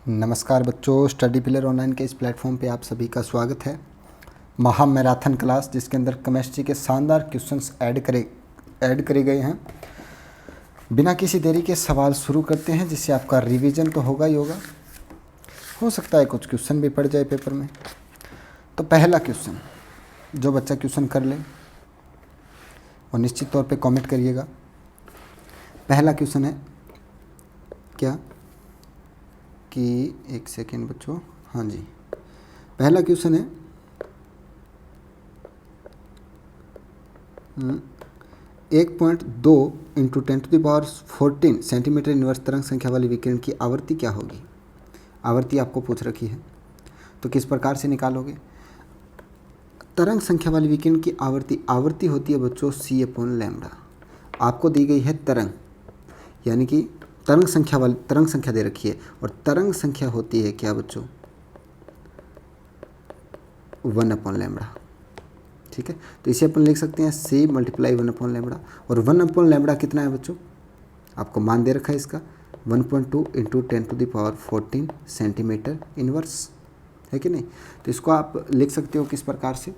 नमस्कार बच्चों, study pillar online के इस प्लेटफॉर्म पे आप सभी का स्वागत है। महा मैराथन क्लास जिसके अंदर केमिस्ट्री के शानदार क्वेश्चंस ऐड करे गए हैं। बिना किसी देरी के सवाल शुरू करते हैं, जिससे आपका रिवीजन तो होगा ही होगा, हो सकता है कुछ क्वेश्चन भी पड़ जाए पेपर में। तो पहला क्वेश्चन, जो बच्चा क्वेश्चन कर ले और निश्चित तौर पे कमेंट करिएगा। पहला क्वेश्चन है क्या कि एक सेकेंड बच्चों, हाँ जी, पहला क्वेश्चन है 1.2 इंटू 10⁻14 सेंटीमीटर इनवर्स तरंग संख्या वाली विकिरण की आवृत्ति क्या होगी। आवृत्ति आपको पूछ रखी है, तो किस प्रकार से निकालोगे। तरंग संख्या वाली विकिरण की आवृत्ति होती है बच्चों c/λ। आपको दी गई है तरंग, यानी कि तरंग संख्या दे रखी है, और तरंग संख्या होती है क्या बच्चों 1/λ। ठीक है, तो इसे अपन लिख सकते हैं c × 1/λ। और 1/λ कितना है बच्चों, आपको मान दे रखा है इसका 1.2 इंटू 10⁻14 सेंटीमीटर इनवर्स, है कि नहीं। तो इसको आप लिख सकते हो किस प्रकार से,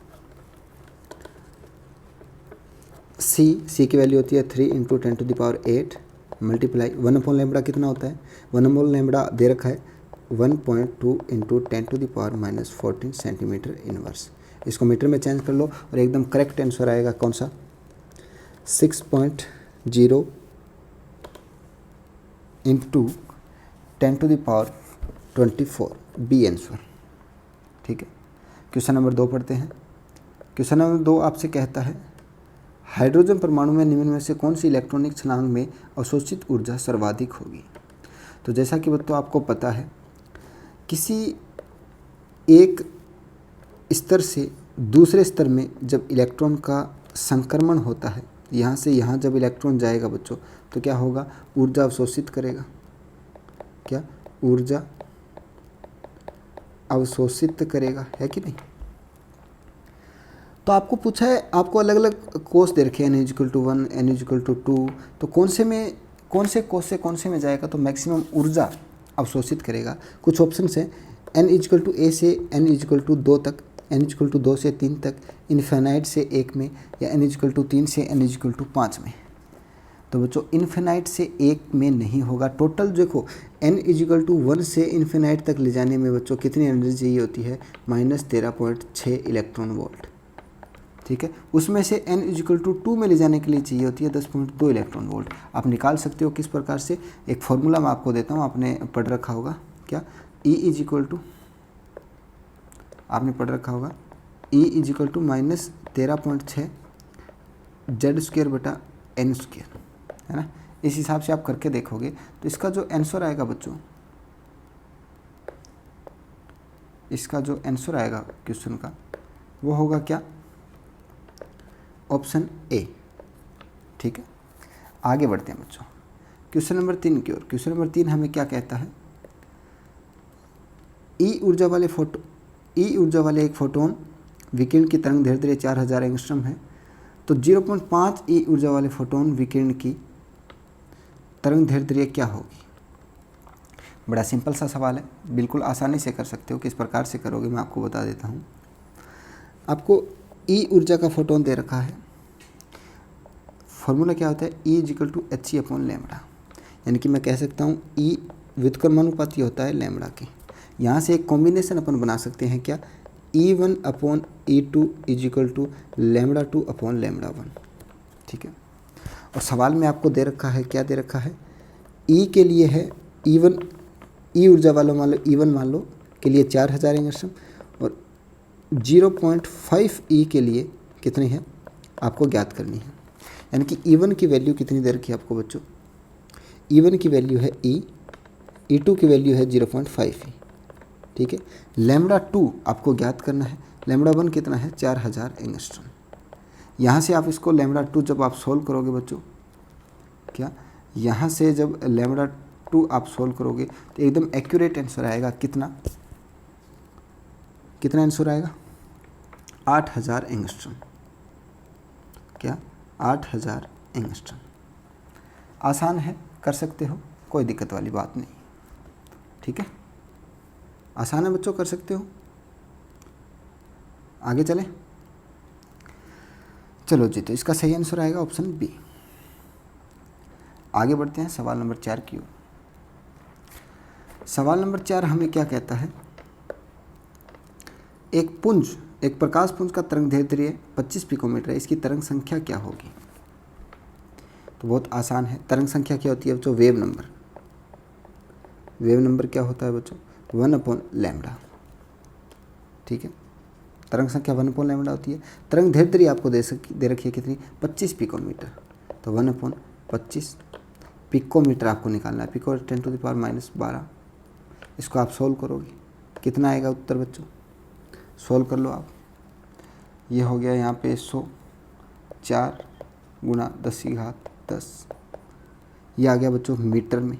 c की वैल्यू होती है 3 इंटू 10⁸ मल्टीप्लाई 1/λ कितना होता है, 1/λ दे रखा है 1.2 इंटू 10⁻⁻14 सेंटीमीटर इनवर्स। इसको मीटर में चेंज कर लो और एकदम करेक्ट आंसर आएगा कौन सा 6.0 इंटू 10⁻24 बी आंसर। ठीक है, क्वेश्चन नंबर 2 पढ़ते हैं। क्वेश्चन नंबर 2 आपसे कहता है हाइड्रोजन परमाणु में निम्न में से कौन सी इलेक्ट्रॉनिक छलांग में अवशोषित ऊर्जा सर्वाधिक होगी। तो जैसा कि बच्चों आपको पता है, किसी एक स्तर से दूसरे स्तर में जब इलेक्ट्रॉन का संक्रमण होता है, यहाँ से यहाँ जब इलेक्ट्रॉन जाएगा बच्चों, तो क्या होगा, ऊर्जा अवशोषित करेगा। क्या ऊर्जा अवशोषित करेगा, है कि नहीं। तो आपको पूछा है, आपको अलग अलग कोष दे रखे हैं n=1 n=2, तो कौन से कोष से कौन से में जाएगा तो मैक्सिमम ऊर्जा अवशोषित करेगा। कुछ ऑप्शन है n=a से n=2 तक, n=2 से 3 तक, इन्फिनाइट से 1 में, या n=3 से n=5 में। तो बच्चों इन्फिनाइट से 1 में नहीं होगा। टोटल देखो n=1 से इन्फिनाइट तक ले जाने में बच्चों कितनी एनर्जी चाहिए होती है, -13.6 इलेक्ट्रॉन वोल्ट। ठीक है, उसमें से n=2 में ले जाने के लिए चाहिए होती है 10.2 इलेक्ट्रॉन वोल्ट। आप निकाल सकते हो किस प्रकार से, एक फॉर्मूला मैं आपको देता हूँ, आपने पढ़ रखा होगा क्या, आपने पढ़ रखा होगा E=-13.6 Z² है ना। इस हिसाब से आप करके देखोगे तो इसका जो आंसर आएगा बच्चों, इसका जो आंसर आएगा क्वेश्चन का वो होगा क्या, ऑप्शन ए। ठीक है, आगे बढ़ते हैं बच्चों क्वेश्चन नंबर 3 की ओर। क्वेश्चन नंबर 3 हमें क्या कहता है, ई ऊर्जा वाले एक फोटोन विकिरण की तरंग दैर्ध्य 4000 एंगस्ट्रॉम है, तो 0.5 ई ऊर्जा वाले फोटोन विकिरण की तरंग दैर्ध्य क्या होगी। बड़ा सिंपल सा सवाल है, बिल्कुल आसानी से कर सकते हो। किस प्रकार से करोगे मैं आपको बता देता हूँ। आपको ई ऊर्जा का फोटोन दे रखा है, फॉर्मूला क्या होता है E=hc/λ, यानी कि मैं कह सकता हूँ E व्युत्क्रमानुपाती होता है लैम्बडा के। यहाँ से एक कॉम्बिनेशन अपन बना सकते हैं क्या, E1/E2 =λ2/λ1। ठीक है, और सवाल में आपको दे रखा है, क्या दे रखा है, E के लिए है E1, ई ऊर्जा वाला मान लो E1 मान लो के लिए 4000 एंगस्ट्रॉम, और 0.5 ई के लिए कितनी है आपको ज्ञात करनी है। यानी कि E1 की वैल्यू कितनी दे रखी है आपको बच्चों, E1 की वैल्यू है E, E2 की वैल्यू है 0.5 ई। ठीक है, λ2 आपको ज्ञात करना है, λ1 कितना है 4000 एंगस्ट्रॉम। यहाँ से आप इसको λ2 जब आप सोल्व करोगे बच्चों, क्या यहाँ से जब λ2 आप सोल्व करोगे तो एकदम एक्यूरेट आंसर आएगा। कितना आंसर आएगा 8000 एंगस्ट्रॉम। क्या 8000 एंगस्ट्रॉम। आसान है, कर सकते हो, कोई दिक्कत वाली बात नहीं। ठीक है, आसान है बच्चों, कर सकते हो। आगे चलें, चलो जी, तो इसका सही आंसर आएगा ऑप्शन बी। आगे बढ़ते हैं सवाल नंबर 4 की ओर। सवाल नंबर 4 हमें क्या कहता है, एक प्रकाश पुंज का तरंग दैर्ध्य 25 पिकोमीटर है, इसकी तरंग संख्या क्या होगी। तो बहुत आसान है, तरंग संख्या क्या होती है बच्चों, वेव नंबर। वेव नंबर क्या होता है बच्चों, 1/λ। ठीक है, तरंग संख्या 1/λ होती है। तरंग दैर्ध्य आपको दे रखी है कितनी, 25 पिकोमीटर, तो 1/25 पिकोमीटर आपको निकालना है। पिको 10⁻⁻12। इसको आप सोल्व करोगे, कितना आएगा उत्तर बच्चों, सोल्व कर लो आप। ये हो गया यहाँ पे 104 × 10⁻10। ये आ गया बच्चों मीटर में।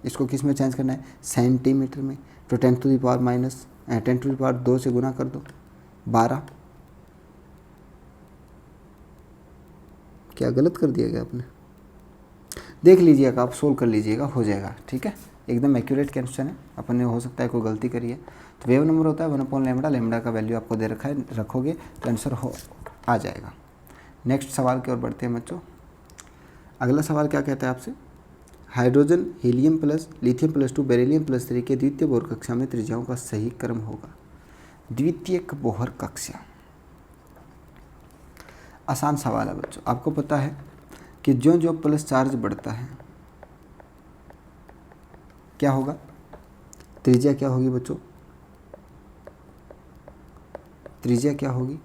इसको किस में चेंज करना है, सेंटीमीटर में। तो 10⁻2 से गुना कर दो, 12। क्या गलत कर दिया गया आपने, देख लीजिएगा, आप सोल्व कर लीजिएगा, हो जाएगा। ठीक है, एकदम एक्यूरेट क्वेश्चन है, अपन ने हो सकता है कोई गलती करी है। तो वेव नंबर होता है 1/λ, लैम्डा का वैल्यू आपको दे रखा है, रखोगे तो आंसर आ जाएगा। नेक्स्ट सवाल की ओर बढ़ते हैं बच्चों। अगला सवाल क्या कहता है आपसे, hydrogen helium plus lithium +2 beryllium +3 के द्वितीय बोहर कक्षा में त्रिज्याओं का सही क्रम होगा। द्वितीयक बोहर कक्षा, आसान सवाल है बच्चों। आपको पता है कि जो जो प्लस चार्ज बढ़ता है क्या होगा, त्रिज्या क्या होगी बच्चों, त्रिज्या क्या होगी,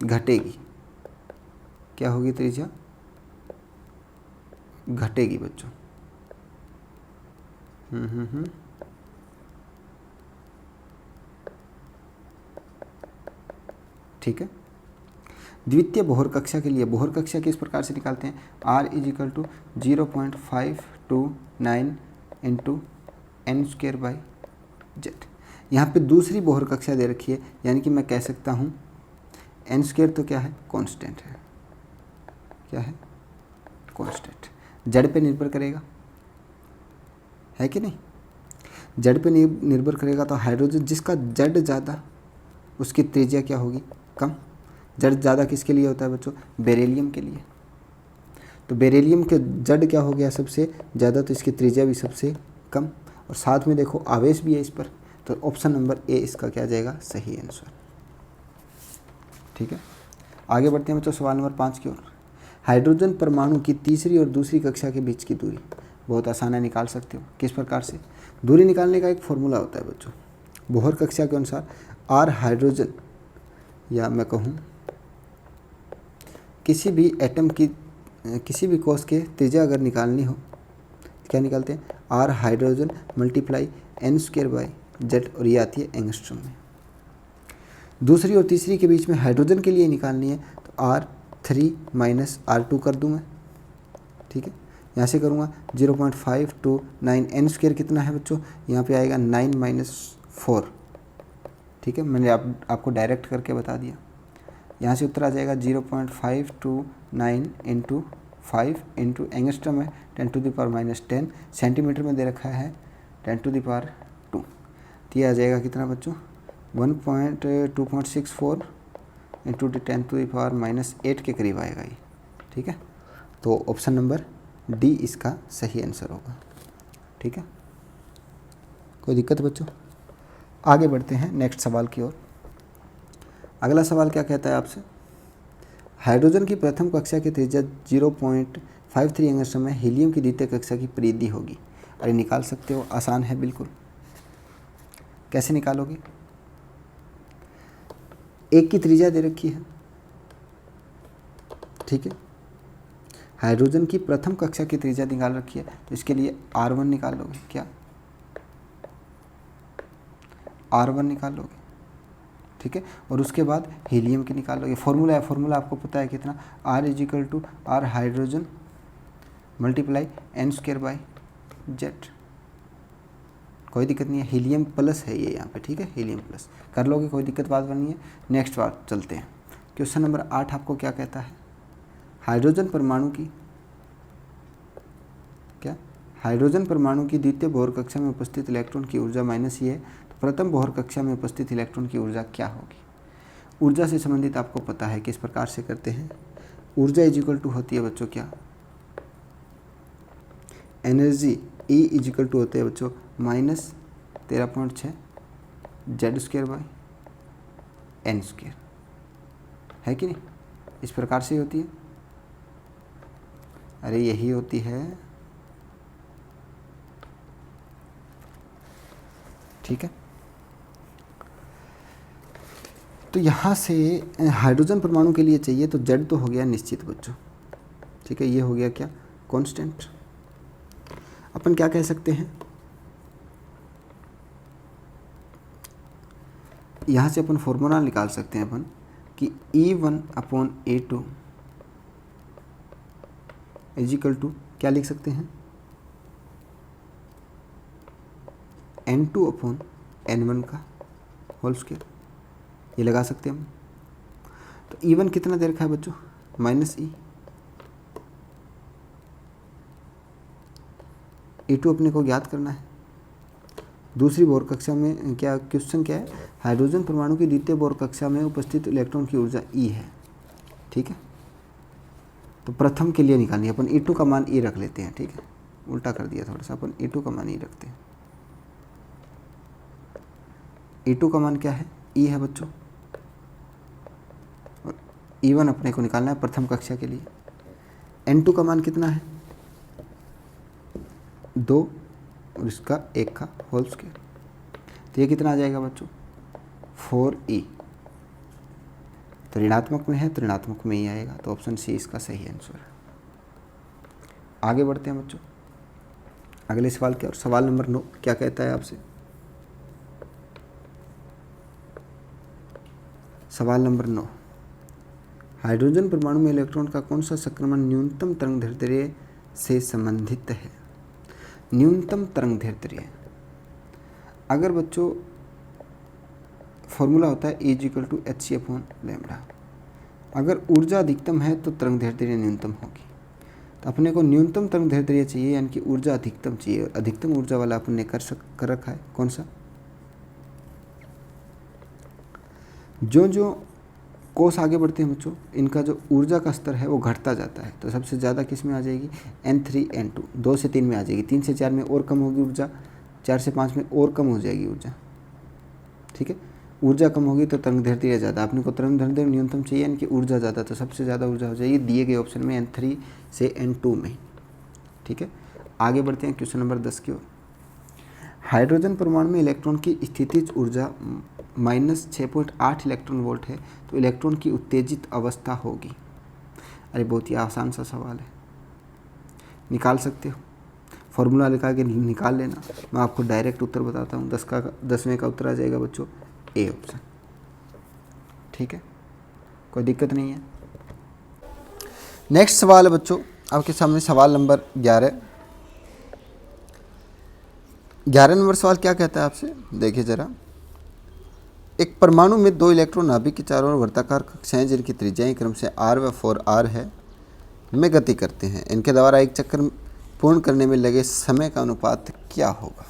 घटेगी। क्या होगी त्रिज्या, घटेगी बच्चों। ठीक है, द्वितीय बोहर कक्षा के लिए बोहर कक्षा किस प्रकार से निकालते हैं, R = 0.529 × n²/z। यहाँ पे दूसरी बोहर कक्षा दे रखी है, यानी कि मैं कह सकता हूँ n² तो क्या है, कांस्टेंट है। क्या है, कांस्टेंट। जड़ पे निर्भर करेगा, है कि नहीं, जड़ पे निर्भर करेगा। तो हाइड्रोजन जिसका जड़ ज़्यादा उसकी त्रिज्या क्या होगी, कम। जड़ ज़्यादा किसके लिए होता है बच्चों, बेरिलियम के लिए। तो बेरिलियम के जड़ क्या हो गया सबसे ज़्यादा, तो इसकी त्रिज्या भी सबसे कम, और साथ में देखो आवेश भी है इस पर। तो ऑप्शन नंबर ए इसका क्या जाएगा, सही आंसर। ठीक है, आगे बढ़ते हैं बच्चों सवाल नंबर 5 की ओर। हाइड्रोजन परमाणु की तीसरी और दूसरी कक्षा के बीच की दूरी, बहुत आसान है, निकाल सकते हो। किस प्रकार से, दूरी निकालने का एक फॉर्मूला होता है बच्चों। बोहर कक्षा के अनुसार R हाइड्रोजन, या मैं कहूँ किसी भी एटम की किसी भी कोष के त्रिज्या अगर निकालनी हो, क्या निकालते हैं, R हाइड्रोजन × n²/z, और ये आती है एंगस्ट्रॉम में। दूसरी और तीसरी के बीच में हाइड्रोजन के लिए निकालनी है, तो R3 - R2 कर दूँ मैं। ठीक है, यहाँ से करूँगा 0.529 n² कितना है बच्चों, यहाँ पे आएगा 9 - 4। ठीक है, मैंने आपको डायरेक्ट करके बता दिया। यहाँ से उत्तर आ जाएगा 0.529 × 5 × एंगस्ट्रम है 10⁻⁻10, सेंटीमीटर में दे रखा है 10⁻²। तो ये आ जाएगा कितना बच्चों, 2.64 × 10⁻⁻8 के करीब आएगा ये। ठीक है, तो ऑप्शन नंबर डी इसका सही आंसर होगा। ठीक है, कोई दिक्कत बच्चों। आगे बढ़ते हैं नेक्स्ट सवाल की ओर। अगला सवाल क्या कहता है आपसे, हाइड्रोजन की प्रथम कक्षा की त्रिज्या 0.53 एंगस्ट्रॉम में हीलियम की द्वितीय कक्षा की परिधि होगी। अरे निकाल सकते हो, आसान है बिल्कुल। कैसे निकालोगे, एक की त्रिज्या दे रखी है। ठीक है, हाइड्रोजन की प्रथम कक्षा की त्रिज्या निकाल रखी है, तो इसके लिए R1 निकाल लोगे। क्या, R1 निकाल लोगे। ठीक है, और उसके बाद हीलियम की निकाल लोगे। फॉर्मूला है, फॉर्मूला आपको पता है कितना, R = R हाइड्रोजन × n²/z। कोई दिक्कत नहीं है, हीलियम प्लस है ये यहाँ पे। ठीक है, हीलियम प्लस कर लोगे, कोई दिक्कत बात नहीं है। नेक्स्ट बात चलते हैं, क्वेश्चन नंबर 8 आपको क्या कहता है, हाइड्रोजन परमाणु की क्या, हाइड्रोजन परमाणु की द्वितीय बोहर कक्षा में उपस्थित इलेक्ट्रॉन की ऊर्जा माइनस ई है, तो प्रथम बोहर कक्षा में उपस्थित इलेक्ट्रॉन की ऊर्जा क्या होगी? ऊर्जा से संबंधित आपको पता है किस प्रकार से करते हैं। ऊर्जा इज इक्वल टू होती है बच्चों क्या? Energy E is equal to होते हैं बच्चों -13.6 Z square by n square, है कि नहीं? इस प्रकार से होती है। अरे यही होती है, ठीक है। तो यहाँ से हाइड्रोजन परमाणु के लिए चाहिए तो जेड तो हो गया निश्चित बच्चों, ठीक है। ये हो गया क्या? कांस्टेंट। अपन क्या कह सकते हैं, यहाँ से अपन फॉर्मूला निकाल सकते हैं अपन कि E1/A2 इज इक्वल टू क्या लिख सकते हैं? N2/N1 का होल स्क्वायर, ये लगा सकते हैं हम। तो E1 कितना दे रखा है बच्चों? -E। E2 अपने को ज्ञात करना है। दूसरी बोहर कक्षा में क्या क्वेश्चन क्या है? हाइड्रोजन परमाणु की द्वितीय बोहर कक्षा में उपस्थित इलेक्ट्रॉन की ऊर्जा E है, ठीक है। तो प्रथम के लिए निकालनी है, अपन E2 का मान E रख लेते हैं, ठीक है। उल्टा कर दिया थोड़ा सा, अपन E2 का मान E रखते हैं। E2 का मान क्या है? E है बच्चों, और E1 अपने को निकालना है प्रथम कक्षा के लिए। N2 का मान कितना है? 2 और इसका 1 का होल स्क्वायर, तो ये कितना आ जाएगा बच्चों? 4E। तो ऋणात्मक में है तो ऋणात्मक में ही आएगा, तो ऑप्शन सी इसका सही आंसर है। आगे बढ़ते हैं बच्चों, अगले सवाल क्या? और सवाल नंबर 9 क्या कहता है आपसे? सवाल नंबर 9, हाइड्रोजन परमाणु में इलेक्ट्रॉन का कौन सा संक्रमण न्यूनतम तरंगदैर्ध्य से संबंधित है? न्यूनतम तरंगदैर्ध्य, अगर बच्चों फॉर्मूला होता है E=hc/λ। अगर ऊर्जा अधिकतम है तो तरंगदैर्ध्य न्यूनतम होगी। तो अपने को न्यूनतम तरंगदैर्ध्य चाहिए, यानी कि ऊर्जा अधिकतम चाहिए, और अधिकतम ऊर्जा वाला अपन ने कर रखा है कौन सा? जो कोस आगे बढ़ते हैं बच्चों, इनका जो ऊर्जा का स्तर है वो घटता जाता है। तो सबसे ज़्यादा किस में आ जाएगी? N3 N2, 2 से 3 में आ जाएगी, 3 से 4 में और कम होगी ऊर्जा, 4 से 5 में और कम हो जाएगी ऊर्जा, ठीक है। ऊर्जा कम होगी तो तरंगदैर्ध्य ज़्यादा, अपने को तरंगदैर्ध्य न्यूनतम चाहिए, यानी कि ऊर्जा ज़्यादा, तो सबसे ज़्यादा ऊर्जा हो जाएगी दिए गए ऑप्शन में N3 से N2 में, ठीक है। आगे बढ़ते हैं क्वेश्चन नंबर 10 की ओर। हाइड्रोजन परमाणु में इलेक्ट्रॉन की स्थितिज ऊर्जा -6.8 इलेक्ट्रॉन वोल्ट है, तो इलेक्ट्रॉन की उत्तेजित अवस्था होगी। अरे बहुत ही आसान सा सवाल है, निकाल सकते हो, फॉर्मूला लगा के निकाल लेना। मैं आपको डायरेक्ट उत्तर बताता हूँ। 10वें का उत्तर आ जाएगा बच्चों ए ऑप्शन, ठीक है, कोई दिक्कत नहीं है। नेक्स्ट सवाल है बच्चों आपके सामने, सवाल नंबर 11। 11 नंबर सवाल क्या कहता है आपसे, देखिए जरा। एक परमाणु में 2 इलेक्ट्रॉन नाभिक के चारों ओर वर्ताकार कक्षाएं जिनकी त्रिज्याएं क्रम से R व 4R है में गति करते हैं। इनके द्वारा एक चक्कर पूर्ण करने में लगे समय का अनुपात क्या होगा?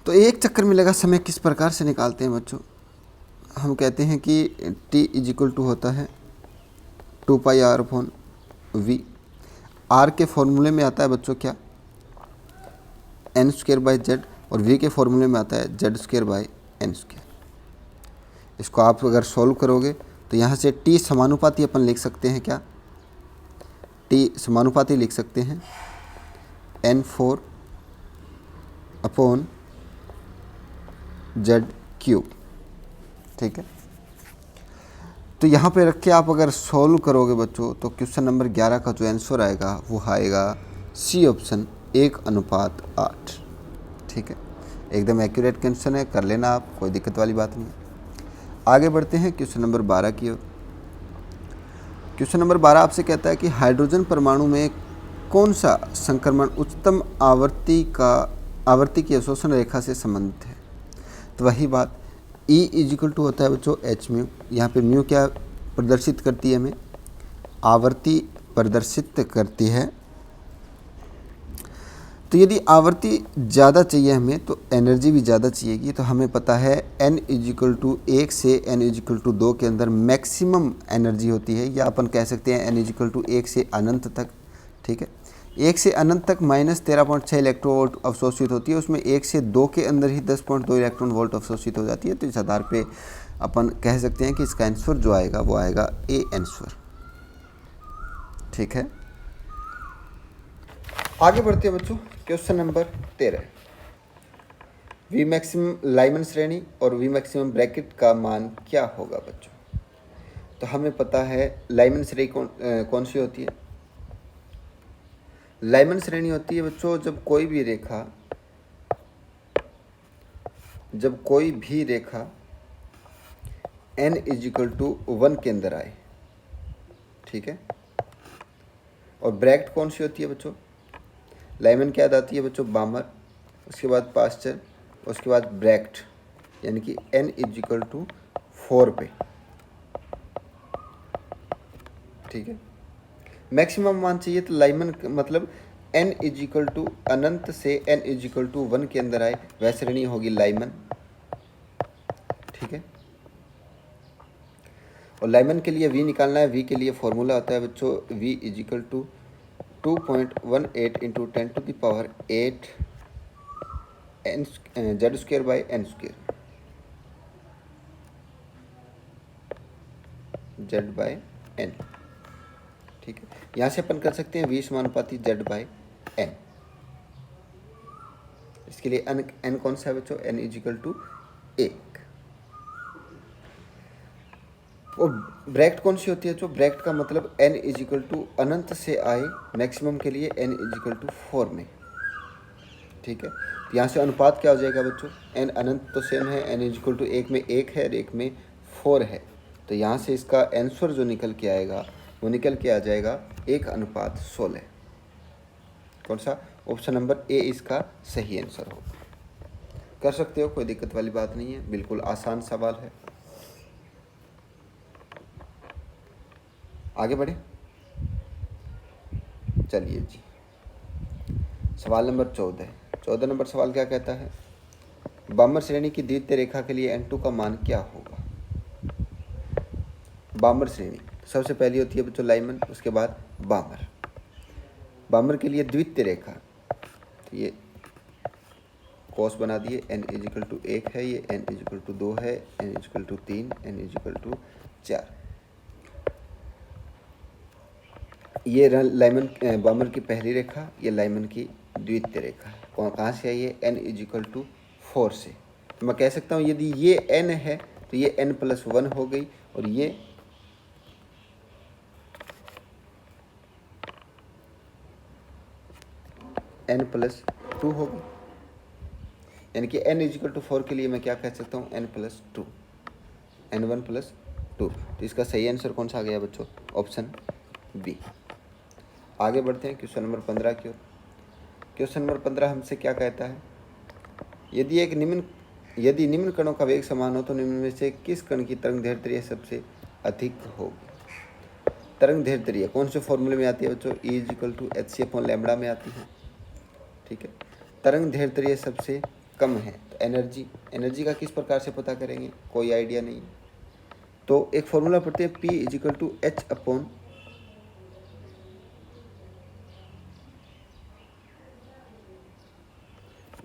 तो एक चक्कर में लगा समय किस प्रकार से निकालते हैं बच्चों? हम कहते हैं कि T होता है 2πr/v। R के फॉर्मूले में आता है बच्चों क्या? n²/z, और v के फॉर्मूले में आता है z²/n²। इसको आप अगर सॉल्व करोगे तो यहाँ से t समानुपाती अपन लिख सकते हैं क्या? t समानुपाती लिख सकते हैं n4/z³, ठीक है। तो यहाँ पे रख के आप अगर सॉल्व करोगे बच्चों तो क्वेश्चन नंबर 11 का जो आंसर आएगा वो आएगा सी ऑप्शन 1:8, ठीक है। एकदम एक्यूरेट क्वेश्चन है, कर लेना आप, कोई दिक्कत वाली बात नहीं। आगे बढ़ते हैं क्वेश्चन नंबर 12 की ओर। क्वेश्चन नंबर 12 आपसे कहता है कि हाइड्रोजन परमाणु में कौन सा संक्रमण उच्चतम आवर्ती की अवशोषण रेखा से संबंधित है? तो वही बात, E होता है बच्चों h म्यू। यहाँ पे म्यू क्या प्रदर्शित करती है? हमें आवर्ती प्रदर्शित करती है तो यदि आवर्ती ज़्यादा चाहिए हमें तो एनर्जी भी ज़्यादा चाहिएगी। तो हमें पता है n इजिकल टू 1 से n इजिकल टू 2 के अंदर मैक्सिमम एनर्जी होती है, या अपन कह सकते हैं n इजिकल टू 1 से अनंत तक। ठीक है, 1 से अनंत तक -13.6 इलेक्ट्रॉन वोल्ट अवशोषित होती है, उसमें 1 से 2 के अंदर ही 10.2 इलेक्ट्रॉन वोल्ट अवशोषित हो जाती है। तो इस आधार पे अपन कह सकते हैं कि इसका आंसर जो आएगा वो आएगा ए आंसर। ठीक है, आगे बढ़ते हैं बच्चों। Question number 13, we maximum Lyman श्रेणी और वी मैक्सिमम ब्रैकेट का मान क्या होगा बच्चों। तो हमें पता है लाइमन श्रेणी कौन सी होती है। लाइमन श्रेणी होती है बच्चों जब कोई भी रेखा n इजिकल टू 1 के अंदर आए। ठीक है, और ब्रैकेट कौन सी होती है बच्चों। लाइमन क्या आती है बच्चों, बामर, उसके बाद पास्चर, उसके बाद ब्रैकेट, यानी कि n इजिकल टू 4 पे। ठीक है, मैक्सिमम मान चाहिए तो लाइमन मतलब n इजिकल टू अनंत से n इजिकल टू 1 के अंदर आए वह श्रेणी होगी लाइमन। ठीक है, और लाइमन के लिए v निकालना है। v के लिए फॉर्मूला होता है बच्चों v is equal to 2.18 into 10 to the power 8 n Z square by n square, Z by n। ठीक है, यहाँ से अपन कर सकते हैं v समानुपाती जेड बाई n। इसके लिए n कौन सा है बच्चों, n इजिकल टू 1। और ब्रैकेट कौन सी होती है, जो ब्रैकेट का मतलब n इजिकल टू अनंत से आए मैक्सिमम के लिए n इजिकल टू 4 में। ठीक है, तो यहाँ से अनुपात क्या हो जाएगा बच्चों, n अनंत तो सेम है, n इजिकल टू 1 में 1 है और 1 में 4 है। तो यहाँ से इसका आंसर जो निकल के आएगा वो निकल के आ जाएगा 1:16। कौन सा, ऑप्शन नंबर ए इसका सही आंसर होगा। कर सकते हो, कोई दिक्कत वाली बात नहीं है, बिल्कुल आसान सवाल है। आगे बढ़े, चलिए जी, सवाल नंबर 14 नंबर सवाल क्या कहता है, बामर श्रेणी की द्वितीय रेखा के लिए n2 का मान क्या होगा। बामर श्रेणी सबसे पहली होती है बच्चों लाइमन, उसके बाद बामर के लिए द्वितीय रेखा, तो ये कोस बना दिए, n इजिकल टू 1 है, ये n इजिकल टू 2 है, n is equal to 3, n is equal to 4। ये लाइमन बामर की पहली रेखा, ये लाइमन की द्वितीय रेखा। कहाँ से आई है, n इजिकल टू 4 से। मैं कह सकता हूँ यदि ये n है तो ये n+1 हो गई, और ये n+2 हो गई, यानी कि n इजिकल टू 4 के लिए मैं क्या कह सकता हूँ, n+2, n1+2। तो इसका सही आंसर कौन सा आ गया बच्चों, ऑप्शन बी। आगे बढ़ते हैं क्वेश्चन नंबर 15 की ओर। क्वेश्चन नंबर 15 हमसे क्या कहता है, यदि निम्न कणों का वेग समान हो तो निम्न में से किस कण की तरंग दैर्ध्य सबसे अधिक होगी। तरंग दैर्ध्य कौन से फॉर्मूले में आती है बच्चों, E इजिकल टू hc/λ में आती है। ठीक है, तरंग दैर्ध्य सबसे कम है, तो एनर्जी का किस प्रकार से पता करेंगे, कोई आइडिया नहीं। तो एक फॉर्मूला पढ़ते हैं, P is equal to h/,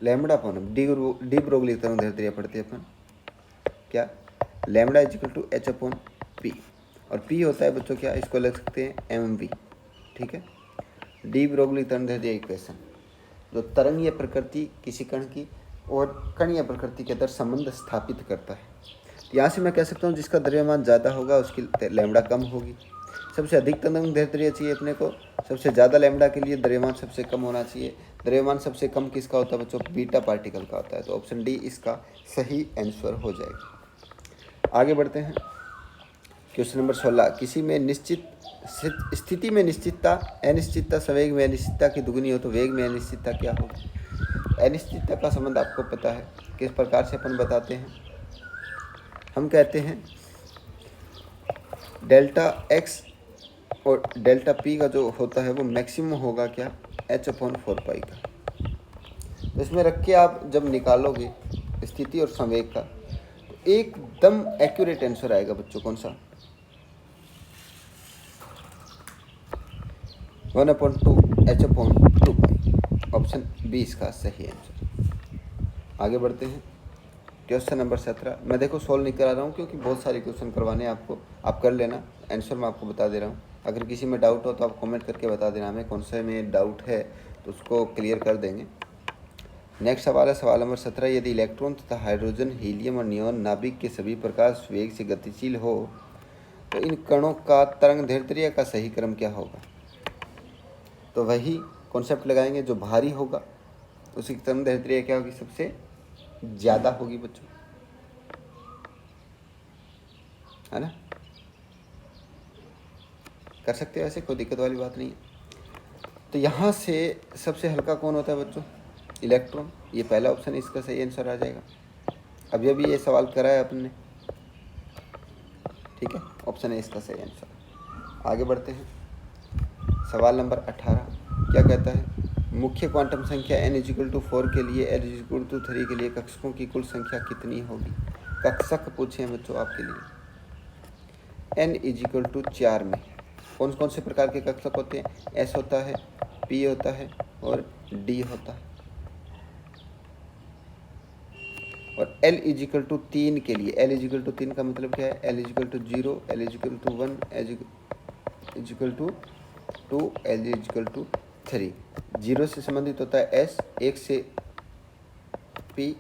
lambda upon de Broglie तरंग दैर्ध्य पढ़ते हैं अपन, क्या, लैम्बडा इजिकल टू h/p, और p होता है बच्चों क्या, इसको लिख सकते हैं mv। ठीक है, डी ब्रोगली तरंग दैर्ध्य इक्वेशन, जो तरंगीय प्रकृति किसी कण की और कणीय प्रकृति के अंदर संबंध स्थापित करता है। यहाँ से मैं कह सकता हूँ जिसका द्रव्यमान ज़्यादा होगा उसकी लैम्बडा कम होगी। सबसे अधिक तरंग दैर्ध्य चाहिए अपने को, सबसे ज़्यादा लैम्बडा के लिए द्रव्यमान सबसे कम होना चाहिए। द्रव्यमान सबसे कम किसका होता है बच्चों, बीटा पार्टिकल का होता है। तो ऑप्शन डी इसका सही आंसर हो जाएगा। आगे बढ़ते हैं, क्वेश्चन नंबर 16, किसी में निश्चित स्थिति में निश्चितता अनिश्चितता संवेग में अनिश्चितता की दुगनी हो तो वेग में अनिश्चितता क्या होगी। अनिश्चितता का संबंध आपको पता है, किस प्रकार से अपन बताते हैं, हम कहते हैं डेल्टा x और डेल्टा p का जो होता है वो मैक्सिमम होगा क्या, h/4 पाई का। तो इसमें रख के आप जब निकालोगे स्थिति और संवेग का, तो एकदम एक्यूरेट आंसर आएगा बच्चों। कौन सा? 1/2 h/2 ऑप्शन बी इसका सही आंसर। आगे बढ़ते हैं क्वेश्चन नंबर 17। मैं देखो सोल्व नहीं करा रहा हूँ क्योंकि बहुत सारे क्वेश्चन करवाने हैं आपको, आप कर लेना। आंसर मैं आपको बता दे रहा हूँ, अगर किसी में डाउट हो तो आप कमेंट करके बता देना हमें कौन से में डाउट है, तो उसको क्लियर कर देंगे। नेक्स्ट सवाल है सवाल नंबर 17। यदि इलेक्ट्रॉन तथा हाइड्रोजन, हीलियम और नियॉन नाभिक के सभी प्रकाश वेग से गतिशील हो तो इन कणों का तरंग दैर्ध्य का सही क्रम क्या होगा? तो वही कॉन्सेप्ट लगाएंगे, जो भारी होगा उसकी तरंग दैर्ध्य क्या होगी? सबसे ज़्यादा होगी बच्चों, है ना। कर सकते हो ऐसे, कोई दिक्कत वाली बात नहीं है। तो यहाँ से सबसे हल्का कौन होता है बच्चों? इलेक्ट्रॉन। ये पहला ऑप्शन इसका सही आंसर आ जाएगा। अब ये भी ये सवाल करा है अपन ने, ठीक है, ऑप्शन है इसका सही आंसर। आगे बढ़ते हैं सवाल नंबर 18। क्या कहता है? मुख्य क्वांटम संख्या n=4 के लिए l=3 के लिए कक्षकों की कुल संख्या कितनी होगी? कक्षक पूछे हैं बच्चों आपके लिए। n=4 में कौन कौन से प्रकार के कक्षक होते हैं? s होता है, p होता है और d होता है। और l=3 के लिए, l=3 का मतलब क्या है? l=0, l=1, l=2, l=3। 0 से संबंधित होता है s, 1 से p,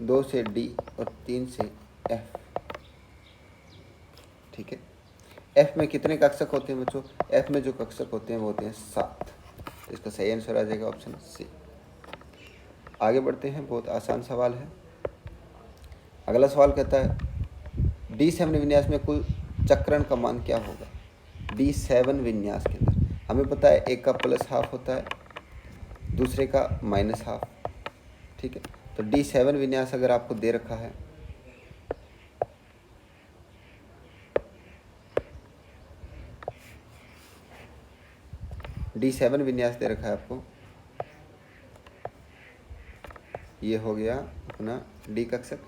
2 से d और 3 से f। ठीक है। f में कितने कक्षक होते हैं बच्चों? f में जो कक्षक होते हैं वो होते हैं 7। इसका सही आंसर आ जाएगा ऑप्शन सी। आगे बढ़ते हैं, बहुत आसान सवाल है। अगला सवाल कहता है D7 विन्यास में कुल चक्रण का मान क्या होगा? D7 विन्यास के अंदर हमें पता है एक का +½ होता है, दूसरे का -½ ठीक है। तो D7 विन्यास अगर आपको दे रखा है D7 विन्यास दे रखा है आपको, ये हो गया अपना D कक्षक।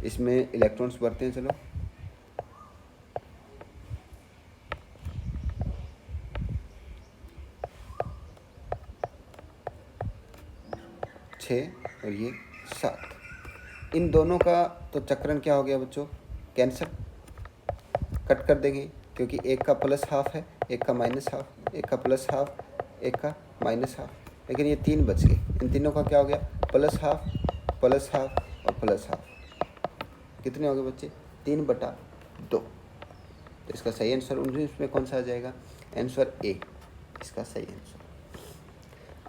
इसमें इलेक्ट्रॉन्स बढ़ते हैं, चलो 6 और ये 7। इन दोनों का तो चक्रण क्या हो गया बच्चों? कैंसिल, कट कर देंगे क्योंकि एक का +½ है, एक का -½ एक का +½ एक का -½ लेकिन ये 3 बच गए। इन तीनों का क्या हो गया? +½ +½ और +½ कितने हो गए बच्चे? 3/2। तो इसका सही आंसर 19 में कौन सा आ जाएगा? आंसर ए इसका सही आंसर।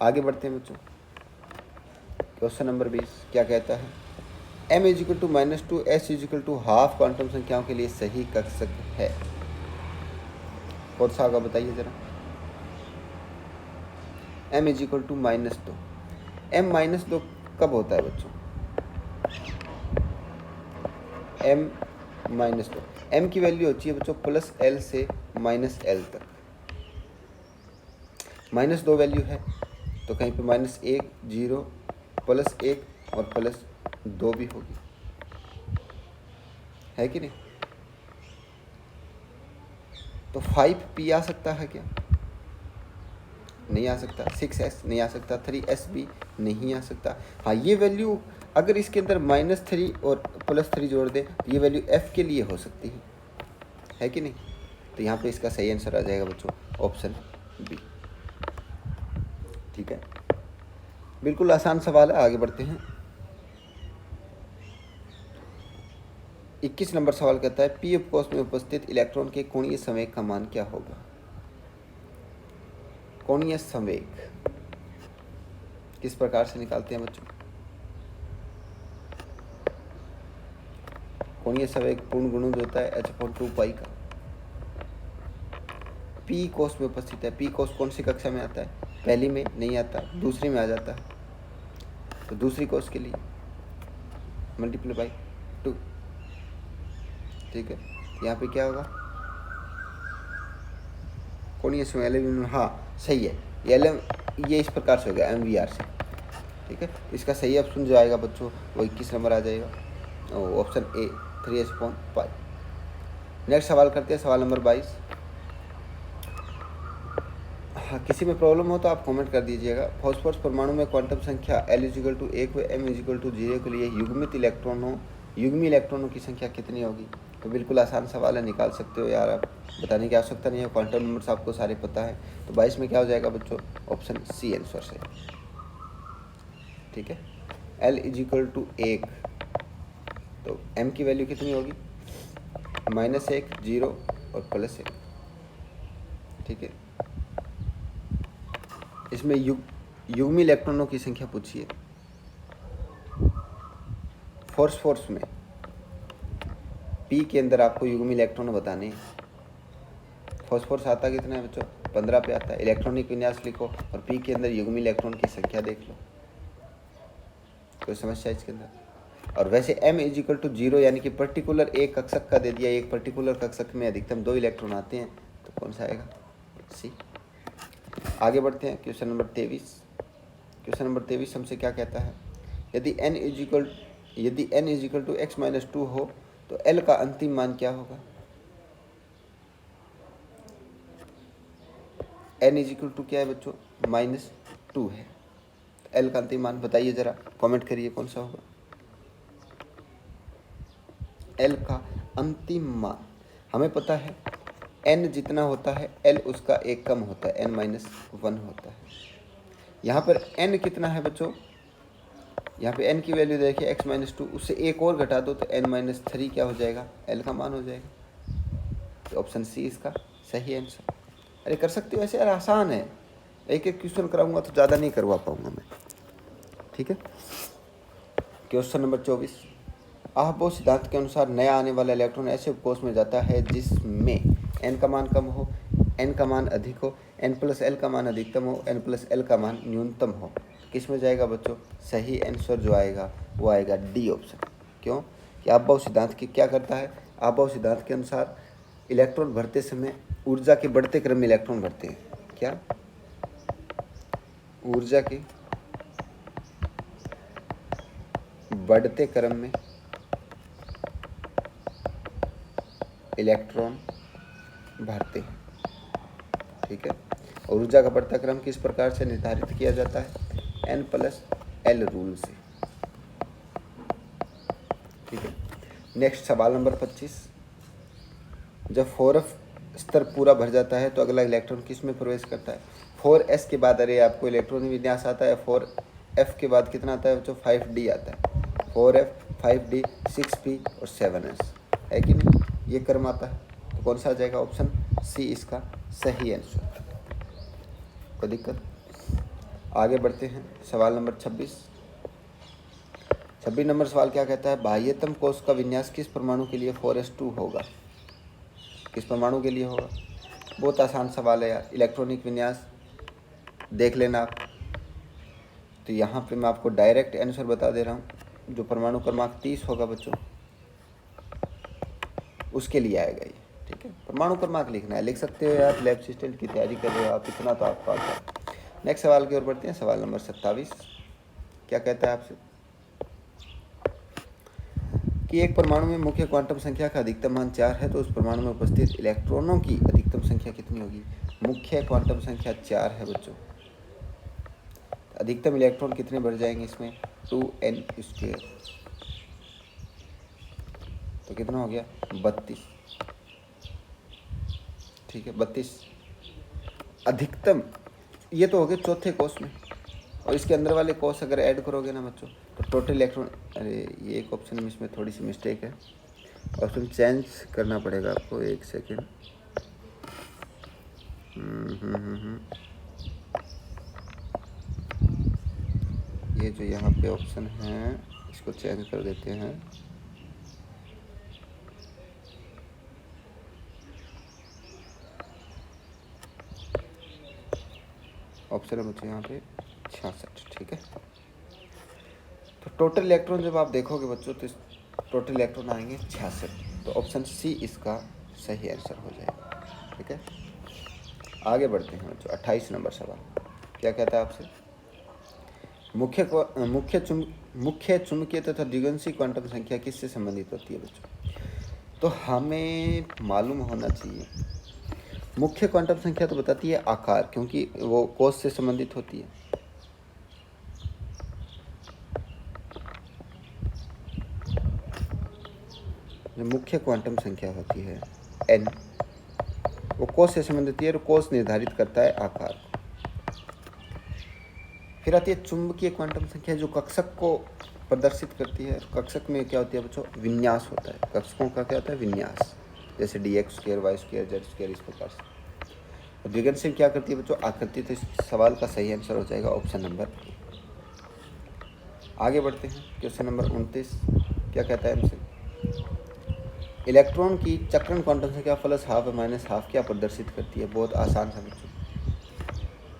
आगे बढ़ते हैं बच्चों, क्वेश्चन नंबर 20 क्या कहता है? m=-2 s=½ क्वांटम संख्याओं के लिए सही कक्षक है। कौन सा होगा बताइए जरा? m=-2। m-2 कब होता है बच्चों? m-2 m की वैल्यू होती है बच्चों +L से -L तक। -2 वैल्यू है तो कहीं पे -1, 0, +1 और +2 भी होगी, है कि नहीं? तो 5p आ सकता है क्या? नहीं आ सकता। 6s नहीं आ सकता। 3s भी नहीं आ सकता। हाँ, ये वैल्यू अगर इसके अंदर -3 और +3 जोड़ दें तो ये वैल्यू f के लिए हो सकती है कि नहीं? तो यहाँ पे इसका सही आंसर आ जाएगा बच्चों ऑप्शन बी। ठीक है, बिल्कुल आसान सवाल है। आगे बढ़ते हैं। 21 नंबर सवाल कहता है p उपकोष में उपस्थित इलेक्ट्रॉन के कोणीय संवेग का मान क्या होगा? कोणीय संवेग किस प्रकार से निकालते हैं बच्चों? कोणीय संवेग पूर्ण गुणज होता है h/2π का। p कोष में उपस्थित है। p कोष कौन सी कक्षा में आता है? पहली में नहीं आता, दूसरी में आ जाता है। तो दूसरी कोष के लिए ×2। ठीक है, यहाँ पे क्या होगा? कोणीय संवेग, हाँ सही है, ये इस प्रकार से हो गया MVR से। ठीक है, इसका सही ऑप्शन जो आएगा बच्चों वो 21 नंबर आ जाएगा, ऑप्शन ए 3s/5। नेक्स्ट सवाल करते हैं, सवाल नंबर 22। हाँ, किसी में प्रॉब्लम हो तो आप कमेंट कर दीजिएगा। फॉस्फोरस परमाणु में क्वांटम संख्या L=1 व M=0 के लिए युग्मित इलेक्ट्रॉनों की संख्या कितनी होगी? तो बिल्कुल आसान सवाल है, निकाल सकते हो यार, आप बताने की आवश्यकता नहीं है, क्वांटम नंबर्स आपको सारे पता है। तो 22 में क्या हो जाएगा बच्चों? ऑप्शन सी आंसर से। ठीक है, L=1 तो M की वैल्यू कितनी होगी? -1, 0 और +1। ठीक है, इसमें युग्मी इलेक्ट्रॉनों की संख्या पूछिए। फॉस्फोरस में P के अंदर आपको युग्मी इलेक्ट्रॉन बताने हैं। फॉस्फोरस आता कितना है बच्चों? 15 पे आता है। इलेक्ट्रॉनिक विन्यास लिखो और P के अंदर युग्मी इलेक्ट्रॉन की संख्या देख लो, कोई समस्या इसके अंदर? और वैसे M=0 यानी कि पर्टिकुलर एक कक्षक का दे दिया, एक पर्टिकुलर कक्षक में अधिकतम 2 इलेक्ट्रॉन आते हैं, तो कौन सा आएगा? सी। आगे बढ़ते हैं, क्वेश्चन नंबर 23। क्वेश्चन नंबर 23 हमसे क्या कहता है? यदि n = x-2 हो तो L का अंतिम मान क्या होगा? n = क्या है बच्चों? -2 है। L का अंतिम मान बताइए जरा, कमेंट करिए कौन सा होगा? L का अंतिम मान हमें पता है, n जितना होता है L उसका एक कम होता है, n-1 होता है। यहाँ पर n कितना है बच्चों? यहाँ पे n की वैल्यू देखिए x-2, उससे एक और घटा दो तो n-3 क्या हो जाएगा? L का मान हो जाएगा। तो ऑप्शन सी इसका सही आंसर। अरे कर सकते हो ऐसे यार, आसान है। एक एक क्वेश्चन कराऊंगा तो ज़्यादा नहीं करवा पाऊंगा मैं। ठीक है, क्वेश्चन नंबर 24। आहबो सिद्धांत के अनुसार नया आने वाला इलेक्ट्रॉन ऐसे उपकोष में जाता है जिसमें n का मान कम हो, n का मान अधिक हो, n+L का मान अधिकतम हो, n+L का मान न्यूनतम हो। किस में जाएगा बच्चों? सही आंसर जो आएगा वो आएगा डी ऑप्शन। क्यों? कि आहबो सिद्धांत की क्या करता है? आहबो सिद्धांत के अनुसार इलेक्ट्रॉन भरते समय ऊर्जा के बढ़ते क्रम में इलेक्ट्रॉन भरते हैं। क्या? ऊर्जा के बढ़ते क्रम में इलेक्ट्रॉन भरते हैं। ठीक है, और ऊर्जा का बढ़ता क्रम किस प्रकार से निर्धारित किया जाता है? n+L रूल से। ठीक है, नेक्स्ट सवाल नंबर 25। जब 4f स्तर पूरा भर जाता है तो अगला इलेक्ट्रॉन किस में प्रवेश करता है? 4s के बाद, अरे आपको इलेक्ट्रॉनिक विन्यास आता है, 4f के बाद कितना आता है बच्चों? 5d आता है। 4f, 5d, 6p और 7s, है कि नहीं? ये क्रम आता है, तो कौन सा आ जाएगा? ऑप्शन सी इसका सही आंसर। कोई दिक्कत? आगे बढ़ते हैं, सवाल नंबर 26। 26 नंबर सवाल क्या कहता है? बाह्यतम कोश का विन्यास किस परमाणु के लिए 4s2 होगा? किस परमाणु के लिए होगा? बहुत आसान सवाल है यार, इलेक्ट्रॉनिक विन्यास देख लेना आप। तो यहाँ पे मैं आपको डायरेक्ट आंसर बता दे रहा हूँ, जो परमाणु क्रमांक 30 होगा बच्चों उसके लिए आएगा ये। ठीक है, परमाणु क्रमांक लिखना है, लिख सकते हो यार, लैब असिस्टेंट की तैयारी कर रहे हो आप, इतना तो आपको आता है। नेक्स्ट सवाल की ओर बढ़ते हैं, सवाल नंबर 27। क्या कहता है आपसे? कि एक परमाणु में मुख्य क्वांटम संख्या का अधिकतम मान 4 है तो उस परमाणु में उपस्थित इलेक्ट्रॉनों की अधिकतम संख्या कितनी होगी? मुख्य क्वांटम संख्या 4 है बच्चों, अधिकतम इलेक्ट्रॉन कितने बढ़ जाएंगे इसमें? 2n²। तो कितना हो गया? 32। ठीक है, 32 अधिकतम। ये तो हो गए चौथे कोष में, और इसके अंदर वाले कोष अगर ऐड करोगे ना बच्चों तो टोटल इलेक्ट्रॉन, अरे ये एक ऑप्शन में इसमें थोड़ी सी मिस्टेक है, ऑप्शन चेंज करना पड़ेगा आपको, एक सेकेंड। ये जो यहाँ पे ऑप्शन है इसको चेंज कर देते हैं। ऑप्शन है बच्चों यहाँ पे 66। ठीक है, तो टोटल इलेक्ट्रॉन जब आप देखोगे बच्चों तो टोटल इलेक्ट्रॉन आएंगे 66। तो ऑप्शन सी इसका सही आंसर हो जाएगा। ठीक है, आगे बढ़ते हैं बच्चों, 28 नंबर सवाल। क्या कहता है आपसे, मुख्य चुंबकीय तथा द्विगंशी क्वांटम संख्या किससे संबंधित होती है बच्चों? तो हमें मालूम होना चाहिए, मुख्य क्वांटम संख्या तो बताती है आकार, क्योंकि वो कोस से संबंधित होती है। जो मुख्य क्वांटम संख्या होती है n, वो कोस से संबंधित है और कोस निर्धारित करता है आकार को। फिर आती है चुंबकीय क्वांटम संख्या, जो कक्षक को प्रदर्शित करती है। कक्षक में क्या होती है बच्चों, विन्यास होता है। कक्षकों का क्या होता है, विन्यास, जैसे dx², y², z², इस प्रकार से। द्विगंशी क्या करती है बच्चों, आकृति। तो इस सवाल का सही आंसर हो जाएगा ऑप्शन नंबर ए। आगे बढ़ते हैं, क्वेश्चन नंबर 29 क्या कहता है हमसे, इलेक्ट्रॉन की चक्रण क्वांटम संख्या +½ -½ क्या प्रदर्शित करती है? बहुत आसान है बच्चों,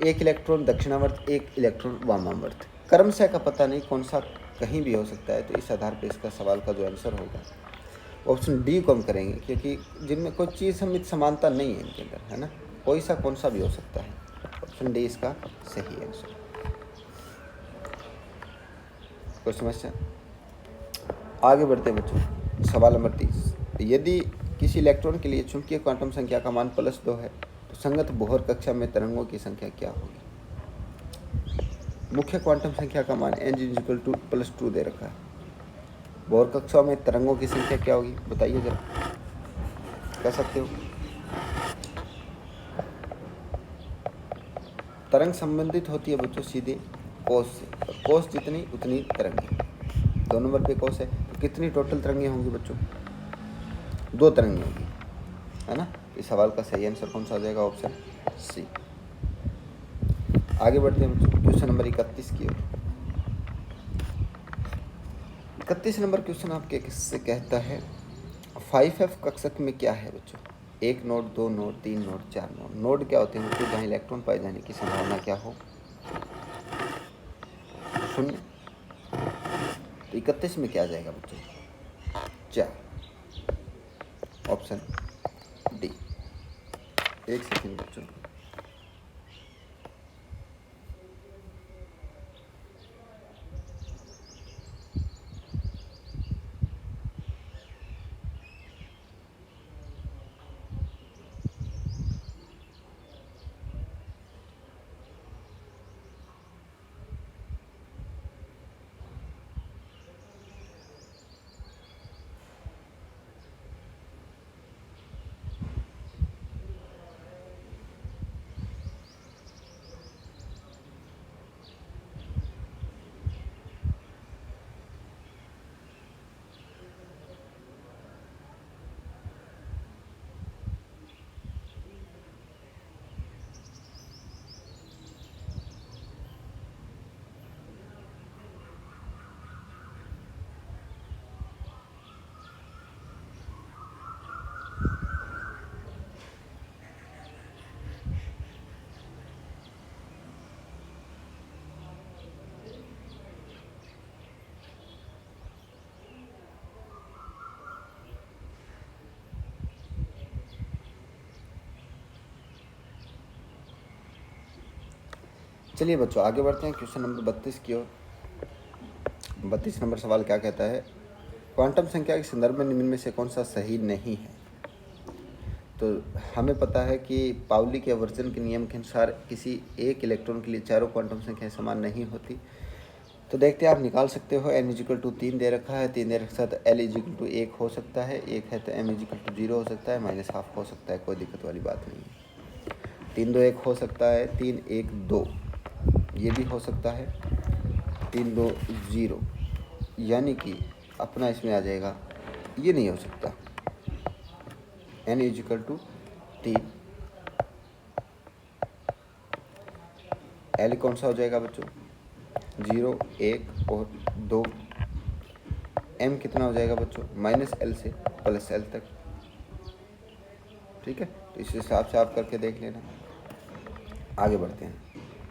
एक इलेक्ट्रॉन दक्षिणावर्त, एक इलेक्ट्रॉन वामावर्त। क्रमशः का पता नहीं, कौन सा कहीं भी हो सकता है। तो इस आधार पर इसका सवाल का जो आंसर होगा ऑप्शन डी को हम करेंगे, क्योंकि जिनमें कोई चीज़ समित समानता नहीं है इनके अंदर, है ना, कोई सा कौन सा भी हो सकता है। ऑप्शन डी इसका सही आंसर। कोई समस्या? आगे बढ़ते हैं बच्चों, सवाल नंबर 30, यदि किसी इलेक्ट्रॉन के लिए चुंबकीय क्वांटम संख्या का मान +2 है तो संगत बोहर कक्षा में तरंगों की संख्या क्या होगी? मुख्य क्वांटम संख्या का मान n +2 दे रखा है, बोहर कक्षा में तरंगों की संख्या क्या होगी बताइए जरा, कह सकते हो? तरंग संबंधित होती है बच्चों सीधे कोस से, और कोस जितनी उतनी तरंगें। 2 नंबर पे कोस है, तो कितनी टोटल तरंगें होंगी बच्चों? 2 तरंगें होंगी, है ना। इस सवाल का सही आंसर कौन सा हो जाएगा? Option C. आगे बढ़ते हैं बच्चों, क्वेश्चन नंबर 31 की ओर। 31 नंबर क्वेश्चन आपके किससे कहता है, 5f कक्षक में क्या है बच्चों? 1 node, 2 node, 3 node, 4 node. Node क्या होते हैं बच्चों? जहाँ इलेक्ट्रॉन पाए जाने की संभावना क्या हो? 0। तो 31 में क्या आ जाएगा बच्चों? 4। Option D. एक सेकंड बच्चों, चलिए बच्चों आगे बढ़ते हैं क्वेश्चन नंबर 32 की ओर। 32 नंबर सवाल क्या कहता है, क्वांटम संख्या के संदर्भ में निम्न में से कौन सा सही नहीं है? तो हमें पता है कि पाउली के आवर्जन के नियम के अनुसार किसी एक इलेक्ट्रॉन के लिए चारों क्वांटम संख्याएं समान नहीं होती। तो देखते हैं, आप निकाल सकते हो। n = 3 दे रखा है, 3 दे रखा है, तो l = 1 हो सकता है, 1 है तो m = 0 हो सकता है, -½ हो सकता है, कोई दिक्कत वाली बात नहीं है। 3 2 1 हो सकता है, 3 1 2 ये भी हो सकता है, 3 2 0, यानी कि अपना इसमें आ जाएगा, ये नहीं हो सकता। n = 3, l कौन सा हो जाएगा बच्चों? 0 1 और 2। m कितना हो जाएगा बच्चों? -l से +l तक। ठीक है, तो इस हिसाब से आप करके देख लेना। आगे बढ़ते हैं,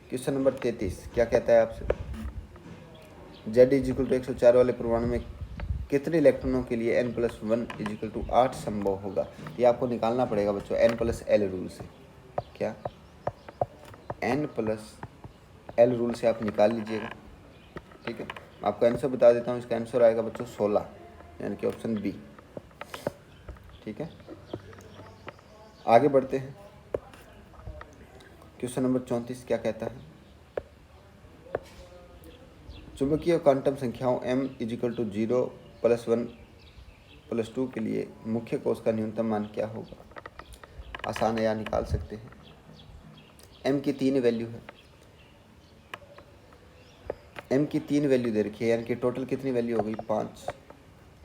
क्वेश्चन नंबर 33 क्या कहता है आपसे, z = 104 वाले परमाणु में कितने इलेक्ट्रॉनों के लिए n+1 = 8 संभव होगा? ये आपको निकालना पड़ेगा बच्चों n+l रूल से। क्या? n+1 एल रूल से आप निकाल लीजिएगा। ठीक है, मैं आपको आंसर बता देता हूँ। इसका आंसर आएगा बच्चों 16, यानी कि ऑप्शन बी। ठीक है, आगे बढ़ते हैं। क्वेश्चन नंबर 34 क्या कहता है? चुंबकीय क्वांटम संख्याओं m इजिकल टू 0 + 1 + 2 के लिए मुख्य कोश का न्यूनतम मान क्या होगा? आसान है, या निकाल सकते हैं। m की 3 वैल्यू है, m की 3 वैल्यू दे रखी है, यानी कि टोटल कितनी वैल्यू हो गई? 5।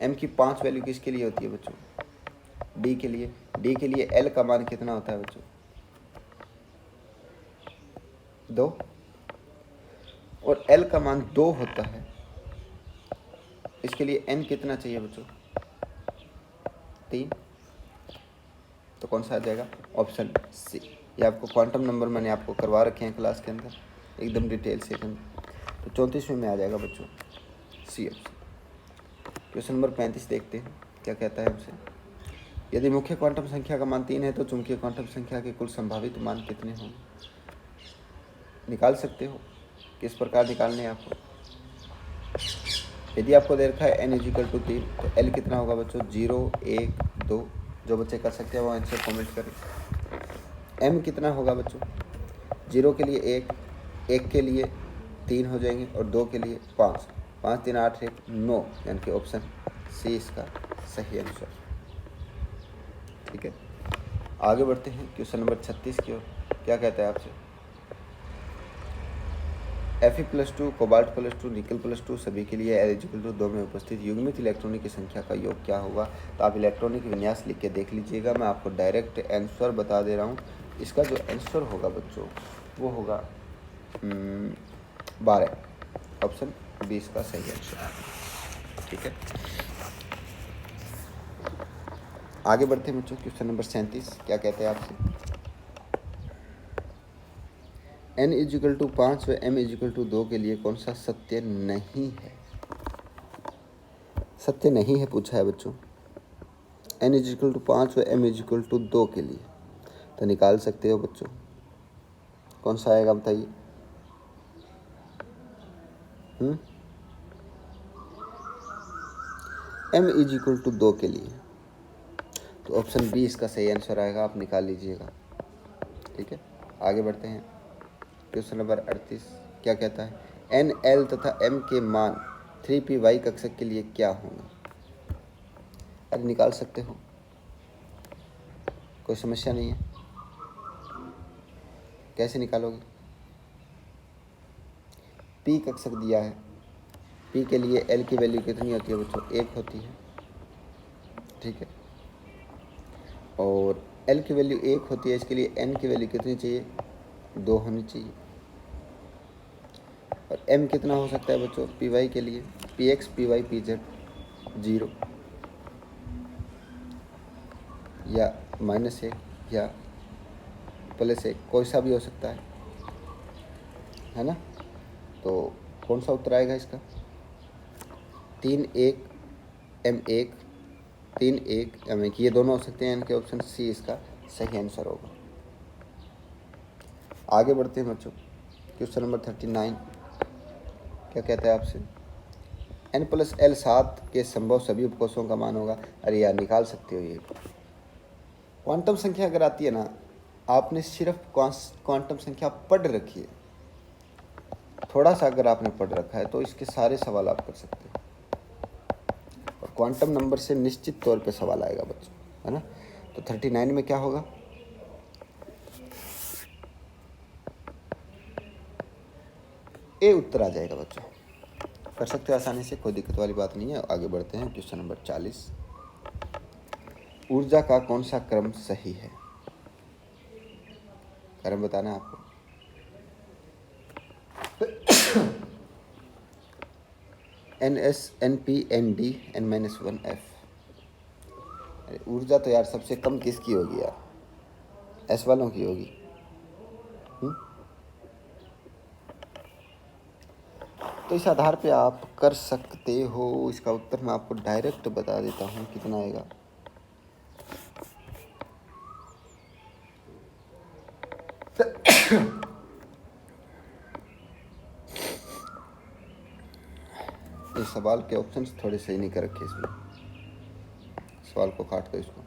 m की 5 वैल्यू किसके लिए होती है बच्चों? d के लिए। d के लिए l का मान कितना होता है बच्चों? 2। और l का मान 2 होता है, इसके लिए n कितना चाहिए बच्चों? 3। तो कौन सा आ जाएगा? Option C. ये आपको क्वांटम नंबर मैंने आपको करवा रखे हैं क्लास के अंदर एकदम डिटेल से एकदम। तो 34वें में आ जाएगा बच्चों सी ऑप्शन। क्वेश्चन नंबर 35 देखते हैं क्या कहता है हमसे। यदि मुख्य क्वांटम संख्या का मान 3 है तो चुंबकीय क्वांटम संख्या के कुल संभावित मान कितने होंगे? निकाल सकते हो। किस प्रकार निकालने हैं आपको? यदि आपको दे रखा है n इजिकल टू 3 तो l कितना होगा बच्चों? 0, 1, 2। जो बच्चे कर सकते हैं वो आंसर कमेंट करें। m कितना होगा बच्चों? 0 के लिए 1, 1 के लिए 3 हो जाएंगे और 2 के लिए 5। 5 3 8 1 9, यानी कि ऑप्शन सी इसका सही आंसर। ठीक है, आगे बढ़ते हैं क्वेश्चन नंबर 36 की ओर। क्या कहता है आपसे? Fe+2 कोबाल्ट+2 निकल+2 सभी के लिए L=2 में उपस्थित युग्मित इलेक्ट्रॉनों की संख्या का योग क्या होगा? तो आप इलेक्ट्रॉनिक विन्यास लिख के देख लीजिएगा। मैं आपको डायरेक्ट आंसर बता दे रहा हूँ। इसका जो आंसर होगा बच्चों वो होगा 12। ऑप्शन 20 का सही आंसर। ठीक है, आगे बढ़ते हैं बच्चों। क्वेश्चन नंबर 37 क्या कहते हैं आपसे? n इजिकल टू 5 व m इजिकल टू 2 के लिए कौन सा सत्य नहीं है? सत्य नहीं है पूछा है बच्चों। n इजिकल टू 5 व m इजिकल टू 2 के लिए तो निकाल सकते हो बच्चों। कौन सा आएगा बताइए? m इजिकल टू 2 के लिए तो ऑप्शन बी इसका सही आंसर आएगा। आप निकाल लीजिएगा। ठीक है, आगे बढ़ते हैं। क्वेश्चन नंबर 38 क्या कहता है? n, l तथा m के मान 3p कक्षक के लिए क्या होंगे? अरे निकाल सकते हो, कोई समस्या नहीं है। कैसे निकालोगे? p कक्षक दिया है, p के लिए l की वैल्यू कितनी होती है बच्चों? 1 होती है। ठीक है, और l की वैल्यू 1 होती है, इसके लिए n की वैल्यू कितनी चाहिए? 2 होनी चाहिए। और m कितना हो सकता है बच्चों py के लिए? px, py, pz 0 या -1 या +1, कोई सा भी हो सकता है ना? तो कौन सा उत्तर आएगा इसका? 3 1 m1, 3 1 m1, ये दोनों हो सकते हैं। इनके ऑप्शन सी इसका सही आंसर होगा। आगे बढ़ते हैं बच्चों। क्वेश्चन नंबर 39 क्या कहता है आपसे? n+l 7 के संभव सभी उपकोषों का मान होगा। अरे यार निकाल सकते हो। ये क्वांटम संख्या अगर आती है ना, आपने सिर्फ क्वांटम संख्या पढ़ रखी है, थोड़ा सा अगर आपने पढ़ रखा है तो इसके सारे सवाल आप कर सकते हैं। और क्वांटम नंबर से निश्चित तौर पे सवाल आएगा बच्चों, है ना? तो 39 में क्या होगा? ए उत्तर आ जाएगा बच्चों। कर सकते हो आसानी से, कोई दिक्कत वाली बात नहीं है। आगे बढ़ते हैं। क्वेश्चन नंबर 40, ऊर्जा का कौन सा क्रम सही है? क्रम बताना है आपको। NS, NP, ND, N-1F। अरे ऊर्जा तो यार सबसे कम किसकी होगी यार? S वालों की होगी। तो इस आधार पे आप कर सकते हो। इसका उत्तर मैं आपको डायरेक्ट बता देता हूँ कितना आएगा। इस सवाल के ऑप्शंस थोड़े सही नहीं कर रखे इसमें, सवाल को काट दो इसको।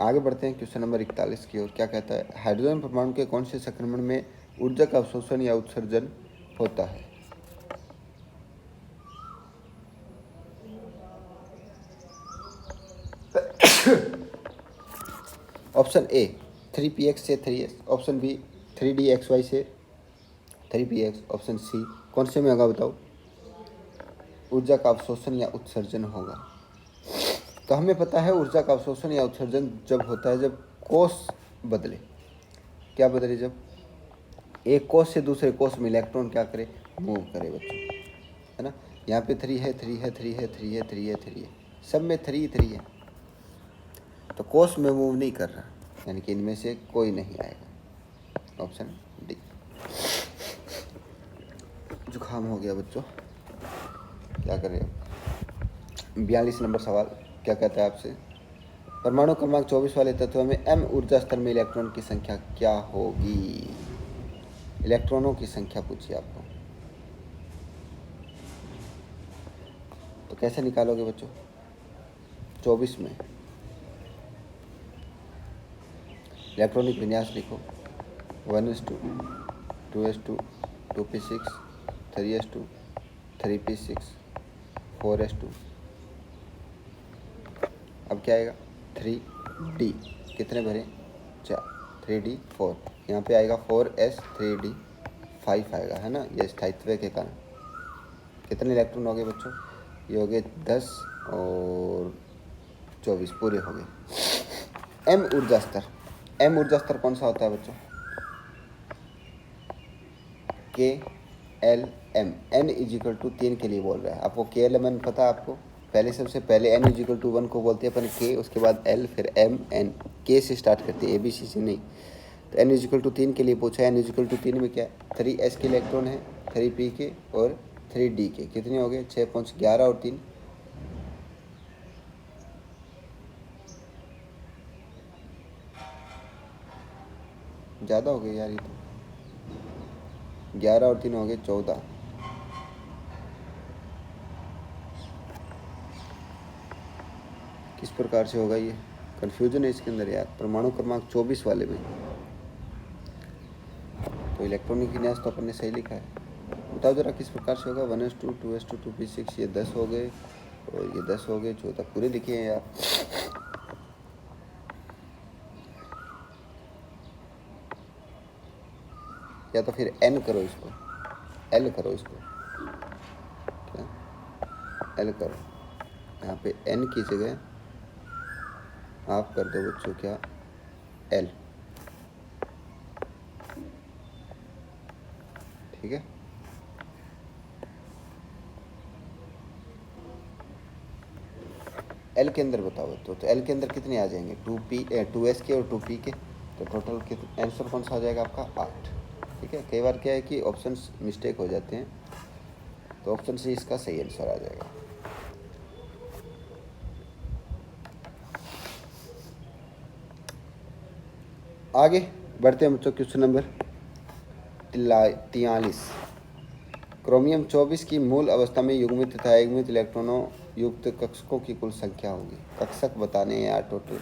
आगे बढ़ते हैं क्वेश्चन नंबर 41 की ओर। क्या कहता है, हाइड्रोजन परमाणु के कौन से संक्रमण में ऊर्जा का अवशोषण या उत्सर्जन होता है? ऑप्शन ए 3px से 3s, ऑप्शन बी 3dxy से 3px, ऑप्शन सी कौन से में होगा बताओ? ऊर्जा का अवशोषण या उत्सर्जन होगा। तो हमें पता है ऊर्जा का अवशोषण या उत्सर्जन जब होता है जब कोष बदले। क्या बदले? जब एक कोष से दूसरे कोष में इलेक्ट्रॉन क्या करे? मूव करे बच्चों, है ना। यहाँ पे 3 है, 3 है, 3 है, 3 है, 3 है, 3 है, सब में 3 3 है, तो कोष में मूव नहीं कर रहा, यानी कि इनमें से कोई नहीं आएगा। Option D. जुकाम हो गया बच्चों, क्या करें। 42 नंबर सवाल क्या कहता है आपसे, परमाणु क्रमांक 24 वाले तत्व में m ऊर्जा स्तर में इलेक्ट्रॉन की संख्या क्या होगी? इलेक्ट्रॉनों की संख्या पूछिए आपको, तो कैसे निकालोगे बच्चों? 24 में इलेक्ट्रॉनिक विन्यास लिखो, 1s2, 2s2, 2p6, 3s2, 3p6, 4s2। अब क्या आएगा? 3d, कितने भरे? 4, 3d 4, यहाँ पे आएगा 4s 3d 5 आएगा, है ना, ये स्थायित्व के कारण। कितने इलेक्ट्रॉन हो गए बच्चों? ये हो गए 10 और 24 पूरे हो गए। m ऊर्जा स्तर, m ऊर्जा स्तर कौन सा होता है बच्चों? k l m, n is equal to 3 के लिए बोल रहा है आपको। k l m पता है आपको? पहले सबसे पहले n इजिकल टू 1 को बोलते हैं अपन k, उसके बाद l, फिर m n, k से स्टार्ट करते हैं, ABC से नहीं। तो n इजिकल टू 3 के लिए पूछा है। n इजिकल टू 3 में क्या है? 3s के इलेक्ट्रॉन है, 3p के और 3d के। कितने हो गए? 6 5 11 और 3 ज़्यादा हो गए यार, ये तो 11 और 3 हो गए 14। किस प्रकार से होगा ये? कन्फ्यूजन है इसके अंदर यार। परमाणु क्रमांक 24 वाले में तो इलेक्ट्रॉनिक विन्यास तो अपन ने सही लिखा है। बताओ जरा किस प्रकार से होगा? 1s2, 2s2, 2p6, ये 10 हो गए और ये 10 हो गए, 14 पूरे लिखे हैं यार। या तो फिर n करो इसको, l करो इसको, क्या l करो, यहाँ पे n की जगह आप कर दो बच्चों क्या? l, ठीक है। l के अंदर बताओ बच्चों, तो l के अंदर कितने आ जाएंगे? 2s के और 2p के, तो टोटल कितने आंसर कौन सा हो जाएगा आपका? 8, ठीक है। कई बार क्या है कि ऑप्शंस मिस्टेक हो जाते हैं, तो ऑप्शन सी इसका सही आंसर आ जाएगा। आगे बढ़ते हैं बच्चों, क्वेश्चन नंबर 43। क्रोमियम 24 की मूल अवस्था में युग्मित तथा अयुग्मित इलेक्ट्रॉनों युक्त कक्षकों की कुल संख्या होगी। कक्षक बताने हैं यार, टोटल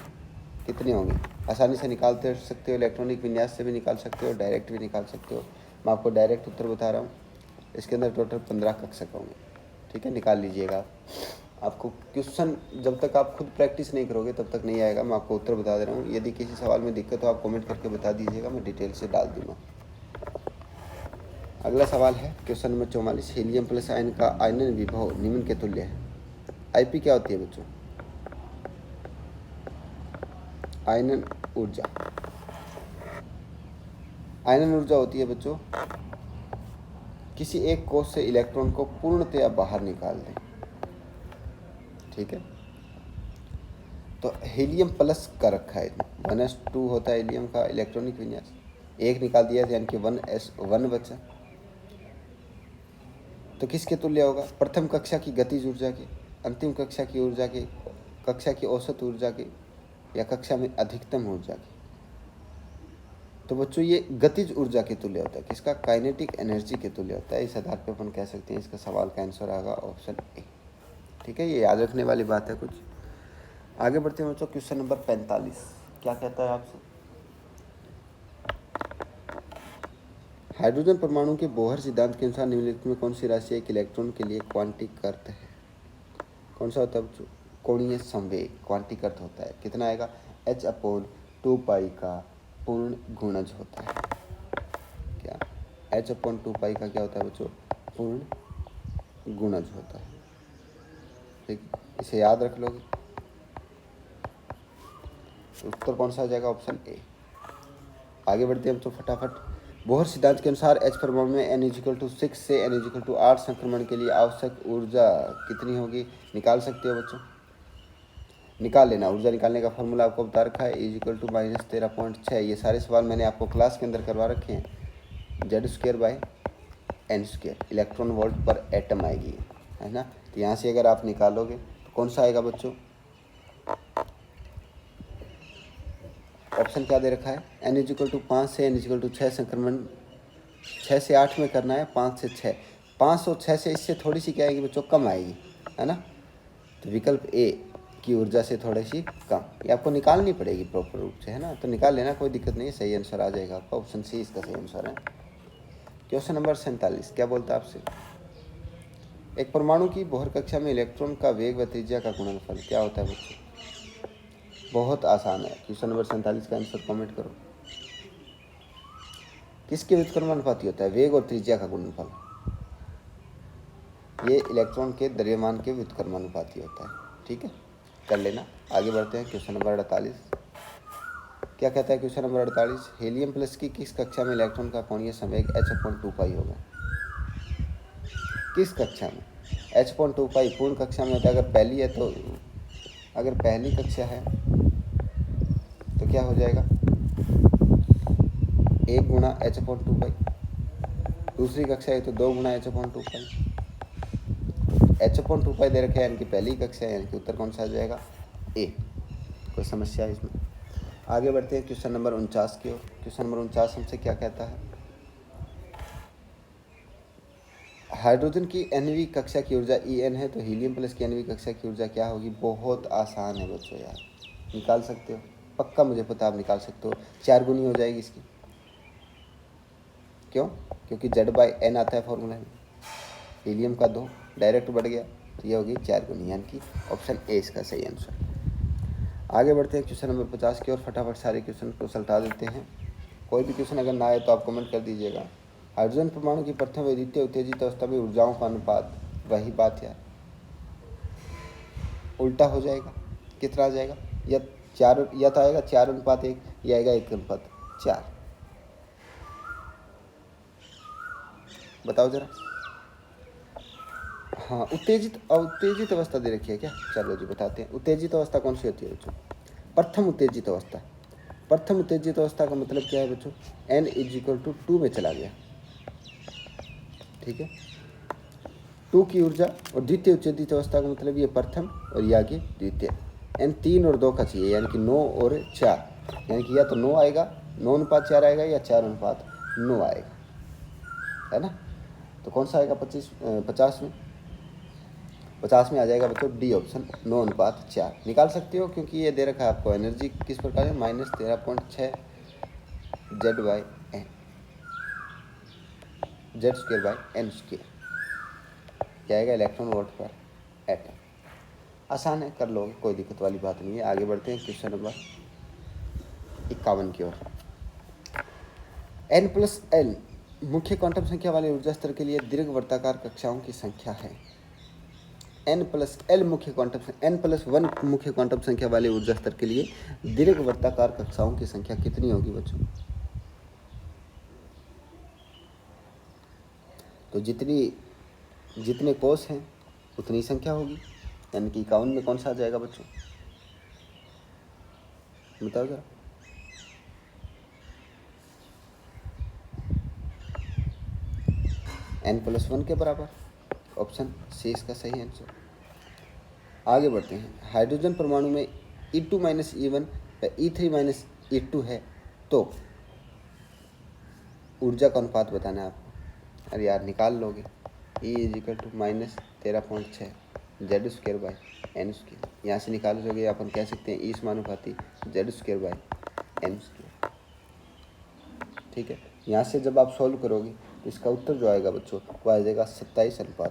कितने होंगे? आसानी से निकालते सकते हो, इलेक्ट्रॉनिक विन्यास से भी निकाल सकते हो, डायरेक्ट भी निकाल सकते हो। मैं आपको डायरेक्ट उत्तर बता रहा हूँ। इसके अंदर टोटल 15 कक्षक होंगे, ठीक है, निकाल लीजिएगा आप। आपको क्वेश्चन जब तक आप खुद प्रैक्टिस नहीं करोगे तब तक नहीं आएगा। मैं आपको उत्तर बता दे रहा हूँ। यदि किसी सवाल में दिक्कत हो आप कमेंट करके बता दीजिएगा, मैं डिटेल से डाल दूँगा। अगला सवाल है question number 44। Helium plus ion का आयनन विभव निम्न के तुल्य है। आईपी क्या होती है बच्चों? आयनन ऊर्जा। आयनन ऊर्जा होती है बच्चों किसी एक कोष से इलेक्ट्रॉन को पूर्णतया बाहर निकाल दें, ठीक है। तो हीलियम प्लस का रखा है, 1s2 होता है हीलियम का इलेक्ट्रॉनिक विन्यास, एक निकाल दिया यानी कि 1s1 बचा। तो किसके तुल्य होगा? प्रथम कक्षा की गतिज ऊर्जा की, अंतिम कक्षा की ऊर्जा की, कक्षा की औसत ऊर्जा की, या कक्षा में अधिकतम ऊर्जा की। तो बच्चों ये गतिज ऊर्जा के तुल्य होता है, किसका? काइनेटिक एनर्जी के तुल्य होता है। इस आधार पर अपन कह सकते हैं इसका सवाल का आंसर आएगा ऑप्शन ए। ठीक है, ये याद रखने वाली बात है कुछ। आगे बढ़ते हैं बच्चों, क्वेश्चन नंबर 45 क्या कहता है आपसे? हाइड्रोजन परमाणु के बोहर सिद्धांत के अनुसार निम्नलिखित में कौन सी राशि एक इलेक्ट्रॉन के लिए क्वांटिक अर्थ है? कौन सा होता है बच्चों? कोणीय संवेग क्वांटिक अर्थ होता है। कितना आएगा? h/2 का पूर्ण गुणज होता है। क्या h/2 का क्या होता है बच्चों? पूर्ण गुणज होता है। ठीक, इसे याद रख लोगे। उत्तर कौन सा आ जाएगा? Option A. आगे बढ़ते हैं बच्चों फटाफट। बोहर सिद्धांत के अनुसार H परमाणु में n=6 से n=8 संक्रमण के लिए आवश्यक ऊर्जा कितनी होगी? निकाल सकते हो बच्चों, निकाल लेना। ऊर्जा निकालने का फॉर्मूला आपको बता रखा है, E=-13.6। ये सारे सवाल मैंने आपको क्लास के अंदर करवा रखे हैं। Z²/n², इलेक्ट्रॉन वोल्ट पर एटम आएगी, है ना। तो यहाँ से अगर आप निकालोगे तो कौन सा आएगा बच्चों? ऑप्शन क्या दे रखा है? n=5 से n=6 संक्रमण 6 से 8 में करना है, 5 से 6। 5 और 6 से इससे थोड़ी सी क्या आएगी बच्चों? कम आएगी, है ना। तो विकल्प ए की ऊर्जा से थोड़ी सी कम, ये आपको निकालनी पड़ेगी प्रॉपर रूप से, है ना। तो निकाल लेना, कोई दिक्कत नहीं है, सही आंसर आ जाएगा आपका। ऑप्शन सी इसका सही आंसर है। क्वेश्चन नंबर 47 क्या बोलता है आपसे? एक परमाणु की बोहर कक्षा में इलेक्ट्रॉन का वेग व त्रिज्या का गुणनफल क्या होता है बच्चों? बहुत आसान है। क्वेश्चन नंबर 47 का आंसर कमेंट करो। किसके व्युत्क्रमानुपाती होता है? वेग और त्रिज्या का गुणनफल। ये इलेक्ट्रॉन के द्रव्यमान के व्युत्क्रमानुपाती होता है। ठीक है, कर लेना। आगे बढ़ते हैं क्वेश्चन नंबर 48 क्या कहता है? क्वेश्चन नंबर 48, हीलियम प्लस की किस कक्षा में इलेक्ट्रॉन का कोणीय संवेग h/2 होगा? किस कक्षा में? h/2 पूर्ण कक्षा में होता है। अगर पहली है तो, अगर पहली कक्षा है तो क्या हो जाएगा? 1 गुणा h/2। दूसरी कक्षा है तो 2 गुणा h/2। h/2 दे रखे हैं, यानी कि पहली कक्षा है, यानी कि उत्तर कौन सा आ जाएगा? ए। कोई समस्या है इसमें? आगे बढ़ते हैं क्वेश्चन नंबर 49 की ओर। क्वेश्चन नंबर 49 हमसे क्या कहता है? हाइड्रोजन की nवीं कक्षा की ऊर्जा En है, तो हीलियम प्लस की nवीं कक्षा की ऊर्जा क्या होगी? बहुत आसान है बच्चों यार, निकाल सकते हो, पक्का मुझे पता आप निकाल सकते हो। 4 गुनी हो जाएगी इसकी। क्यों? क्योंकि Z/n आता है फॉर्मूला में, हीलियम का 2 डायरेक्ट बढ़ गया, तो ये होगी 4 गुनी, यानी कि ऑप्शन ए इसका सही आंसर। आगे बढ़ते हैं क्वेश्चन नंबर 50 की ओर। फटाफट सारे क्वेश्चन को सल्टा देते हैं। कोई भी क्वेश्चन अगर ना आए तो आप कमेंट कर दीजिएगा। हाइड्रोजन परमाणु की प्रथम व द्वितीय उत्तेजित अवस्था में ऊर्जाओं का अनुपात, वही बात यार, उल्टा हो जाएगा। कितना आ जाएगा? या 4, या तो आएगा 4:1, या आएगा 1:4। बताओ जरा। हाँ, उत्तेजित अवस्था दे रखी है क्या? चलो जी बताते हैं। उत्तेजित अवस्था कौन सी होती है बच्चों? प्रथम उत्तेजित अवस्था। प्रथम उत्तेजित अवस्था का मतलब क्या है बच्चों? n=2 में चला गया। ठीक है, 2 की ऊर्जा। और द्वितीय उत्तेजित अवस्था का मतलब ये प्रथम और ये आगे द्वितीय। n 3 और 2 का चाहिए, यानी कि 9 और 4, यानी कि या तो 9 आएगा, 9:4 आएगा, या 4:9 आएगा, है ना। तो कौन सा आएगा? 50 में? 50 में आ जाएगा बच्चों डी ऑप्शन, 9:4। निकाल सकते हो क्योंकि ये दे रखा है आपको। एनर्जी किस प्रकार है? -13.6 Z/n, Z²/n², क्या आएगा? इलेक्ट्रॉन वोल्ट पर एटम। आसान है, कर लोगे, कोई दिक्कत वाली बात नहीं है। आगे बढ़ते हैं क्वेश्चन नंबर 51 की ओर। n+l मुख्य क्वांटम संख्या वाले ऊर्जा स्तर के लिए दीर्घवृत्ताकार कक्षाओं की संख्या है। n+l मुख्य क्वांटम, n+1 मुख्य क्वांटम संख्या वाले ऊर्जा स्तर के लिए दीर्घवृत्ताकार कक्षाओं की संख्या कितनी होगी बच्चों? तो जितने कोस हैं उतनी संख्या होगी, यानी कि 51 में कौन सा आ जाएगा बच्चों? बताओ जरा। n+1 के बराबर, ऑप्शन सी इसका सही आंसर। आगे बढ़ते हैं। हाइड्रोजन परमाणु में E2 - E1 व E3 - E2 है, तो ऊर्जा का अनुपात बताना है आपको। अरे यार निकाल लोगे। E is equal to minus 13.6 Z square by n square. यहाँ से निकालोगे अपन कह सकते हैं ई समानुपाती Z square by n square. ठीक है, यहाँ से जब आप सॉल्व करोगे तो इसका उत्तर जो आएगा बच्चों वो आ जाएगा 27:5।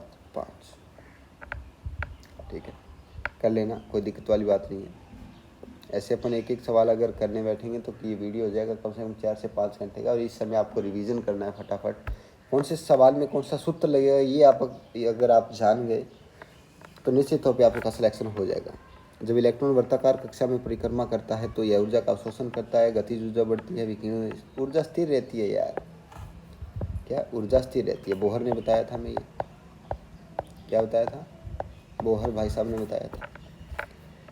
ठीक है, कर लेना, कोई दिक्कत वाली बात नहीं है। ऐसे अपन एक एक सवाल अगर करने बैठेंगे तो ये वीडियो हो जाएगा कम से कम 4 से 5 घंटे का, और इस समय आपको रिवीजन करना है फटाफट। कौन से सवाल में कौन सा सूत्र लगेगा ये अगर आप जान गए तो निश्चित तौर पे आपका सिलेक्शन हो जाएगा। जब इलेक्ट्रॉन वृत्ताकार कक्षा में परिक्रमा करता है तो यह ऊर्जा का अवशोषण करता है, गतिज ऊर्जा बढ़ती है, विकिरण ऊर्जा स्थिर रहती है। यार क्या ऊर्जा स्थिर रहती है? बोहर ने बताया था, मैं ये क्या बताया था, बोहर भाई साहब ने बताया था।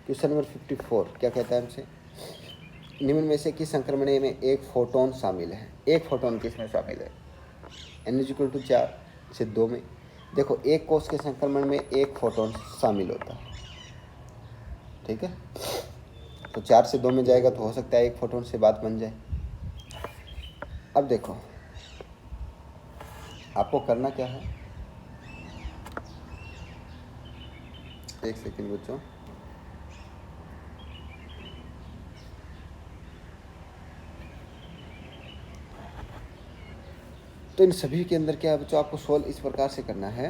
क्वेश्चन नंबर 54 क्या कहता है हमसे, निम्न में से किस संक्रमण में एक फोटोन शामिल है? एक फोटोन किसमें शामिल है? n = 4 से 2 में। देखो एक कोष के संक्रमण में एक फोटोन शामिल होता है। ठीक है, तो 4 से 2 में जाएगा तो हो सकता है एक फोटोन से बात बन जाए। अब देखो आपको करना क्या है, एक सेकंड बच्चों, तो इन सभी के अंदर क्या है बच्चों, आपको सोल्व इस प्रकार से करना है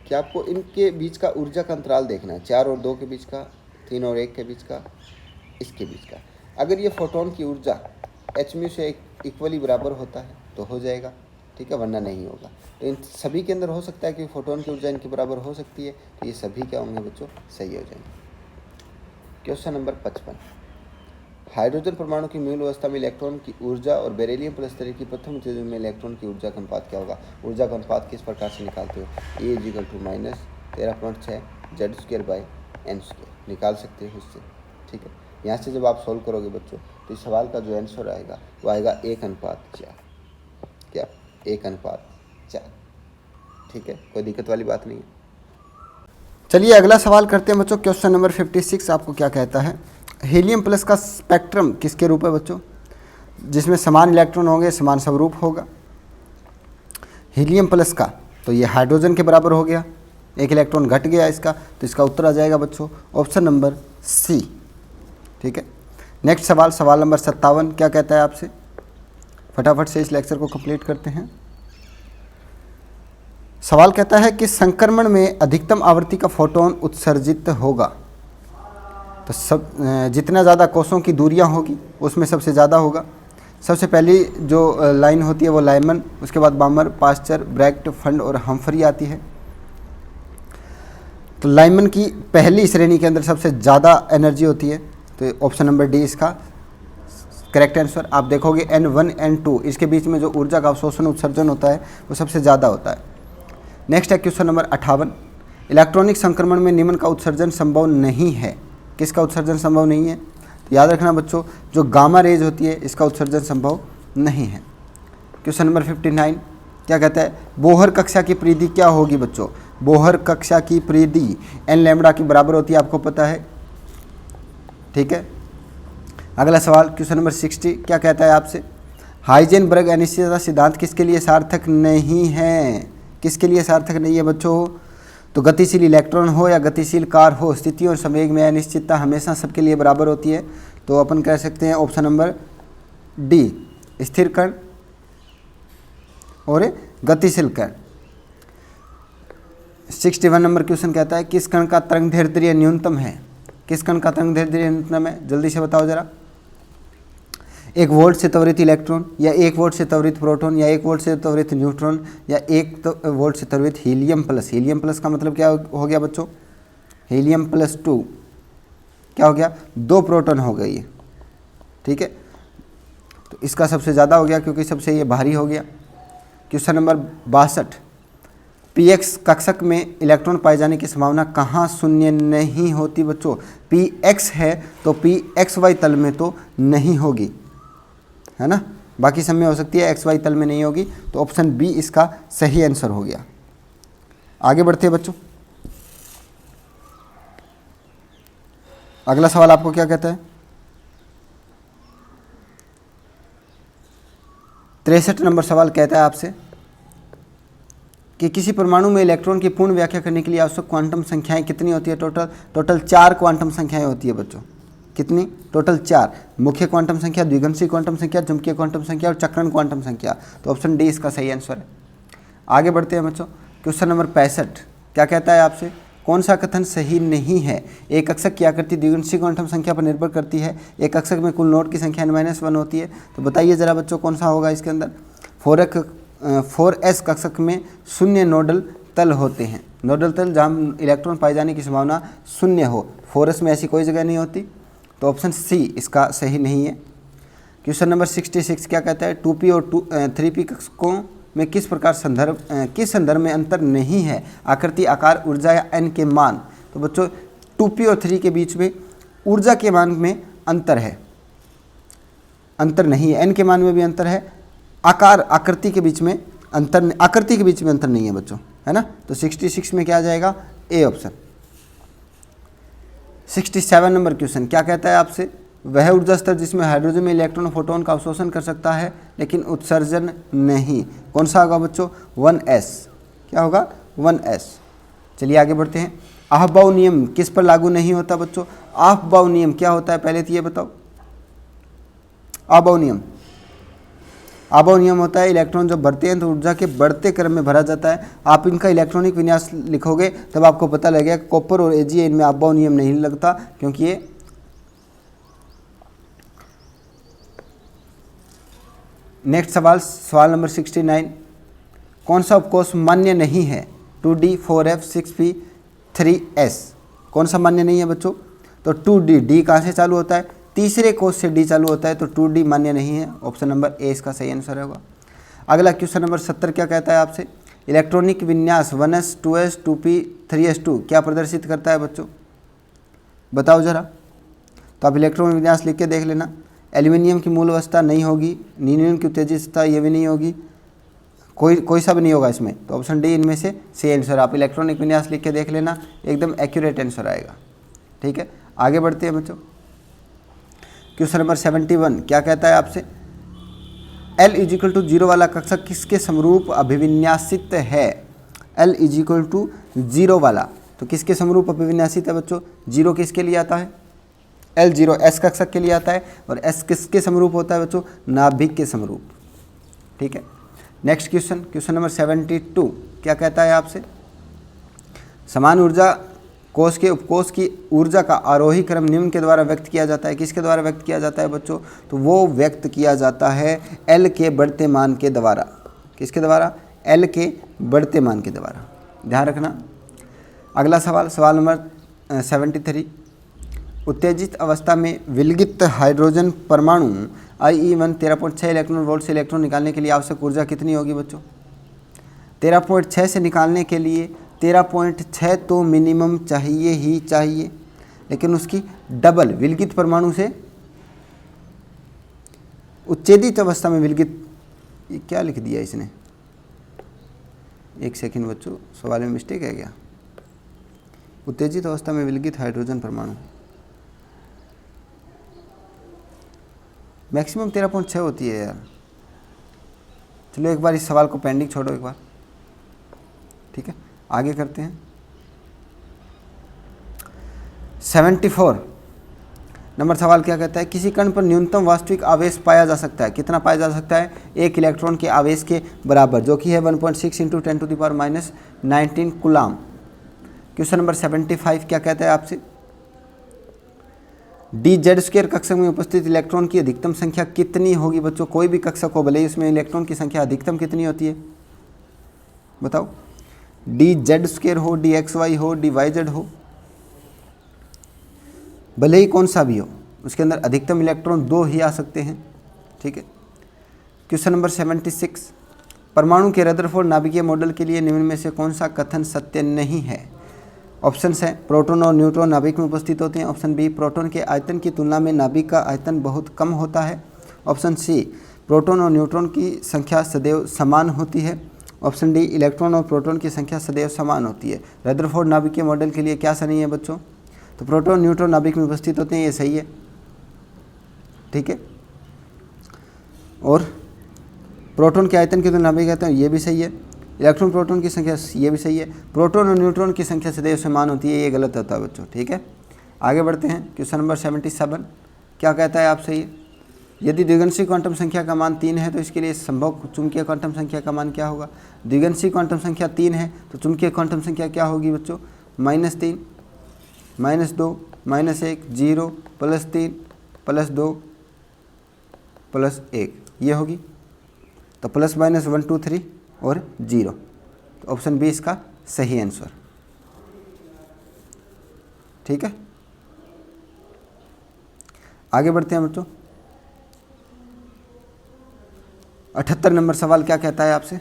कि आपको इनके बीच का ऊर्जा का अंतराल देखना है, 4 और 2 के बीच का, 3 और 1 के बीच का, इसके बीच का। अगर ये फोटोन की ऊर्जा hν से इक्वली बराबर होता है तो हो जाएगा, ठीक है, वरना नहीं होगा। तो इन सभी के अंदर हो सकता है कि फोटोन की ऊर्जा इनके बराबर हो सकती है, तो ये सभी क्या होंगे बच्चों, सही हो जाएंगे। क्वेश्चन नंबर 55, हाइड्रोजन परमाणु की मूल अवस्था में इलेक्ट्रॉन की ऊर्जा और बेरिलियम प्लस की प्रथम उत्तेजन में इलेक्ट्रॉन की ऊर्जा का अनुपात क्या होगा? ऊर्जा का अनुपात किस प्रकार से निकालते हो? E = minus 13.6 Z square by n square निकाल सकते हो उससे। ठीक है, यहाँ से जब आप सोल्व करोगे बच्चों तो इस सवाल का जो आंसर आएगा वो आएगा 1:4। क्या? 1:4। ठीक है, कोई दिक्कत वाली बात नहीं है। चलिए अगला सवाल करते हैं बच्चों। क्वेश्चन नंबर 56 आपको क्या कहता है, हीलियम प्लस का स्पेक्ट्रम किसके रूप है बच्चों? जिसमें समान इलेक्ट्रॉन होंगे, समान स्वरूप होगा। हीलियम प्लस का तो ये हाइड्रोजन के बराबर हो गया, एक इलेक्ट्रॉन घट गया इसका, तो इसका उत्तर आ जाएगा बच्चों ऑप्शन नंबर सी। ठीक है, नेक्स्ट सवाल, सवाल नंबर 57 क्या कहता है आपसे, फटाफट से इस लेक्चर को कंप्लीट करते हैं। सवाल कहता है कि संक्रमण में अधिकतम आवृत्ति का फोटोन उत्सर्जित होगा। तो सब जितना ज़्यादा कोषों की दूरियां होगी उसमें सबसे ज़्यादा होगा। सबसे पहली जो लाइन होती है वो लाइमन, उसके बाद बामर, पास्चर, ब्रैक्ट, फंड और हम्फरी आती है। तो लाइमन की पहली श्रेणी के अंदर सबसे ज़्यादा एनर्जी होती है, तो ऑप्शन नंबर डी इसका करेक्ट आंसर। आप देखोगे N1 N2 इसके बीच में जो ऊर्जा का अवशोषण उत्सर्जन होता है वो सबसे ज़्यादा होता है। नेक्स्ट है क्वेश्चन नंबर 58, इलेक्ट्रॉनिक संक्रमण में निम्न का उत्सर्जन संभव नहीं है। किसका उत्सर्जन संभव नहीं है? तो याद रखना बच्चों, जो गामा रेज होती है इसका उत्सर्जन संभव नहीं है। क्वेश्चन नंबर 59 क्या कहता है, बोहर कक्षा की परिधि क्या होगी बच्चों? बोहर कक्षा की परिधि n लैम्बडा की बराबर होती है, आपको पता है। ठीक है, अगला सवाल क्वेश्चन नंबर 60 क्या कहता है आपसे, हाइजेनबर्ग अनिश्चितता सिद्धांत किसके लिए सार्थक नहीं है? किसके लिए सार्थक नहीं है बच्चों? तो गतिशील इलेक्ट्रॉन हो या गतिशील कार हो, स्थिति और संवेग में अनिश्चितता हमेशा सबके लिए बराबर होती है। तो अपन कह सकते हैं ऑप्शन नंबर डी, स्थिर कण और गतिशील कण। 61 नंबर क्वेश्चन कहता है, किस कण का तरंग दैर्ध्य न्यूनतम है? किस कण का तरंग दैर्ध्य न्यूनतम है? जल्दी से बताओ जरा। 1 वोल्ट से त्वरित इलेक्ट्रॉन, या 1 वोल्ट से त्वरित प्रोटॉन, या 1 वोल्ट से त्वरित न्यूट्रॉन, या 1 वोल्ट से त्वरित हीलियम प्लस। हीलियम प्लस का मतलब क्या हो गया बच्चों? हीलियम प्लस 2 क्या हो गया? 2 प्रोटॉन हो गई है। ठीक है, तो इसका सबसे ज़्यादा हो गया क्योंकि सबसे ये भारी हो गया। क्वेश्चन नंबर 62, px कक्षक में इलेक्ट्रॉन पाए जाने की संभावना कहाँ शून्य नहीं होती बच्चों? px है तो pxy तल में तो नहीं होगी, है ना, बाकी सब में हो सकती है, xy तल में नहीं होगी। तो ऑप्शन बी इसका सही आंसर हो गया। आगे बढ़ते हैं बच्चों, अगला सवाल आपको क्या कहता है, 63 नंबर सवाल कहता है आपसे कि किसी परमाणु में इलेक्ट्रॉन की पूर्ण व्याख्या करने के लिए आवश्यक क्वांटम संख्याएं कितनी होती है। टोटल 4 क्वांटम संख्याएं होती है बच्चों। कितनी? टोटल 4। मुख्य क्वांटम संख्या, द्विघंसी क्वांटम संख्या, चुंबकीय क्वांटम संख्या और चक्रण क्वांटम संख्या। तो ऑप्शन डी इसका सही आंसर है। आगे बढ़ते हैं बच्चों। क्वेश्चन नंबर 65 क्या कहता है आपसे, कौन सा कथन सही नहीं है। एक कक्षक की आकृति द्विघंसी क्वांटम संख्या पर निर्भर करती है। एक कक्षक में कुल नोड की संख्या n-1 होती है। तो बताइए जरा बच्चों कौन सा होगा इसके अंदर। 4s कक्षक में शून्य नोडल तल होते हैं। नोडल तल जहाँ इलेक्ट्रॉन पाए जाने की संभावना शून्य हो, 4s में ऐसी कोई जगह नहीं होती। तो ऑप्शन सी इसका सही नहीं है। क्वेश्चन नंबर 66 क्या कहता है, 2p और 3p कक्षकों में किस संदर्भ में अंतर नहीं है। आकृति, आकार, ऊर्जा या n के मान। तो बच्चों 2p और 3 के बीच में ऊर्जा के मान में अंतर है, अंतर नहीं है। n के मान में भी अंतर है। आकृति के बीच में अंतर नहीं है बच्चों, है ना। तो 66 में क्या आ जाएगा, ए ऑप्शन। 67 नंबर क्वेश्चन क्या कहता है आपसे, वह ऊर्जा स्तर जिसमें हाइड्रोजन में इलेक्ट्रॉन और फोटोन का अवशोषण कर सकता है लेकिन उत्सर्जन नहीं। कौन सा होगा बच्चों, 1s। क्या होगा, 1s। चलिए आगे बढ़ते हैं। आहबाउ नियम किस पर लागू नहीं होता बच्चों। आहबाउ नियम क्या होता है पहले तो ये बताओ। आहबाउ नियम होता है इलेक्ट्रॉन जब बढ़ते हैं तो ऊर्जा के बढ़ते क्रम में भरा जाता है। आप इनका इलेक्ट्रॉनिक विन्यास लिखोगे तब आपको पता लगेगा कॉपर और एजीए इनमें आहबाउ नियम नहीं लगता, क्योंकि ये नेक्स्ट सवाल नंबर 69, कौन सा उपकोष मान्य नहीं है। 2d 4f 6p 3s। कौन सा मान्य नहीं है बच्चों, तो 2d, d कहाँ से चालू होता है, तीसरे कोष से d चालू होता है, तो 2d मान्य नहीं है। ऑप्शन नंबर ए इसका सही आंसर होगा। अगला क्वेश्चन नंबर 70 क्या कहता है आपसे, इलेक्ट्रॉनिक विन्यास 1s 2s 2p 3s2 क्या प्रदर्शित करता है बच्चों, बताओ जरा। तो आप इलेक्ट्रॉनिक विन्यास लिख के देख लेना। एल्यूमिनियम की मूल अवस्था नहीं होगी, नीनियम की उत्तेजितता ये भी नहीं होगी, कोई सा भी नहीं होगा इसमें। तो ऑप्शन डी इनमें से सही आंसर। आप इलेक्ट्रॉनिक विन्यास लिख के देख लेना, एकदम एक्यूरेट आंसर आएगा। ठीक है, आगे बढ़ते हैं बच्चों। क्वेश्चन नंबर 71 क्या कहता है आपसे, L = 0 वाला कक्षक किसके समरूप अभिविन्यासित है। L = 0 वाला तो किसके समरूप अभिविन्यासित है बच्चों, 0 किसके लिए आता है, L0 S कक्षक के लिए आता है। और S किसके समरूप होता है बच्चों, नाभिक के समरूप। ठीक है, नेक्स्ट क्वेश्चन नंबर 72 क्या कहता है आपसे, समान ऊर्जा कोष के उपकोष की ऊर्जा का आरोही क्रम निम्न के द्वारा व्यक्त किया जाता है। किसके द्वारा व्यक्त किया जाता है बच्चों, तो वो व्यक्त किया जाता है L के बढ़ते मान के द्वारा। किसके द्वारा, L के बढ़ते मान के द्वारा, ध्यान रखना। अगला सवाल नंबर 73, उत्तेजित अवस्था में विलगित हाइड्रोजन परमाणु IE1 13.6 इलेक्ट्रॉन वोल्ट से इलेक्ट्रॉन निकालने के लिए आवश्यक ऊर्जा कितनी होगी बच्चों। 13.6 से निकालने के लिए 13.6 तो मिनिमम चाहिए ही चाहिए, लेकिन उसकी डबल विलगित परमाणु से उत्तेजित अवस्था में विलगित, ये क्या लिख दिया इसने, एक सेकंड बच्चों, सवाल में मिस्टेक है क्या। उत्तेजित अवस्था में विलगित हाइड्रोजन परमाणु मैक्सिमम 13.6 होती है यार। चलो एक बार इस सवाल को पेंडिंग छोड़ो एक बार। ठीक है, आगे करते हैं। 74 नंबर सवाल क्या कहता है, किसी कण पर न्यूनतम वास्तविक आवेश पाया जा सकता है। कितना पाया जा सकता है, 1 इलेक्ट्रॉन के आवेश के बराबर, जो कि है 1.6 × 10⁻⁻19 कूलाम। क्वेश्चन नंबर 75 क्या कहता है आपसे, dz² कक्षक में उपस्थित इलेक्ट्रॉन की अधिकतम संख्या कितनी होगी बच्चों। कोई भी कक्षक हो, भले ही उसमें इलेक्ट्रॉन की संख्या अधिकतम कितनी होती है बताओ। dz² हो, dxy हो, dyz हो, भले ही कौन सा भी हो, उसके अंदर अधिकतम इलेक्ट्रॉन 2 ही आ सकते हैं। ठीक है, क्वेश्चन नंबर 76, परमाणु के रदरफोर्ड नाभिकीय मॉडल के लिए निम्न में से कौन सा कथन सत्य नहीं है। ऑप्शंस हैं, प्रोटॉन और न्यूट्रॉन नाभिक में उपस्थित होते हैं। ऑप्शन बी, प्रोटॉन के आयतन की तुलना में नाभिक का आयतन बहुत कम होता है। ऑप्शन सी, प्रोटॉन और न्यूट्रॉन की संख्या सदैव समान होती है। ऑप्शन डी, इलेक्ट्रॉन और प्रोटॉन की संख्या सदैव समान होती है। रदरफोर्ड नाभिकीय मॉडल के लिए क्या सही है बच्चों, तो प्रोटॉन न्यूट्रॉन नाभिक में उपस्थित होते हैं, ये सही है। ठीक है, और प्रोटॉन के आयतन की तुलना में कहते हैं, ये भी सही है। इलेक्ट्रॉन प्रोटॉन की संख्या, ये भी सही है। प्रोटॉन और न्यूट्रॉन की संख्या सदैव समान होती है, ये गलत होता है बच्चों, ठीक है। आगे बढ़ते हैं, क्वेश्चन नंबर 77 क्या कहता है आपसे ये, यदि द्विगंशी क्वांटम संख्या का मान 3 है तो इसके लिए संभव चुंबकीय क्वांटम संख्या का मान क्या होगा। द्विगंशी क्वांटम संख्या 3 है तो चुंबकीय क्वांटम संख्या क्या होगी बच्चों, -3 -2 -1 0 +3 +2 +1 ये होगी। तो ±1 2 3 और 0, तो ऑप्शन बी इसका सही आंसर, ठीक है। आगे बढ़ते हैं बच्चों, 78 नंबर सवाल क्या कहता है आपसे,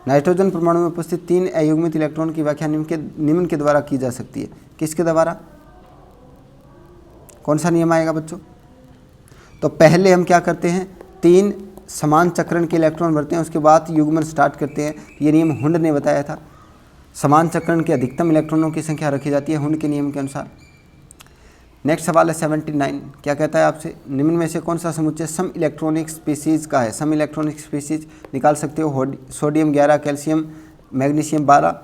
नाइट्रोजन परमाणु में उपस्थित 3 अयुग्मित इलेक्ट्रॉन की व्याख्या निम्न के द्वारा की जा सकती है। किसके द्वारा, कौन सा नियम आएगा बच्चों। तो पहले हम क्या करते हैं, 3 समान चक्रण के इलेक्ट्रॉन भरते हैं, उसके बाद युग्मन स्टार्ट करते हैं। ये नियम हुंड ने बताया था। समान चक्रण के अधिकतम इलेक्ट्रॉनों की संख्या रखी जाती है हुंड के नियम के अनुसार। नेक्स्ट सवाल है 79, क्या कहता है आपसे, निम्न में से कौन सा समुच्चय सम इलेक्ट्रॉनिक स्पीसीज का है। सम इलेक्ट्रॉनिक स्पीसीज निकाल सकते हो, sodium 11, calcium magnesium 12,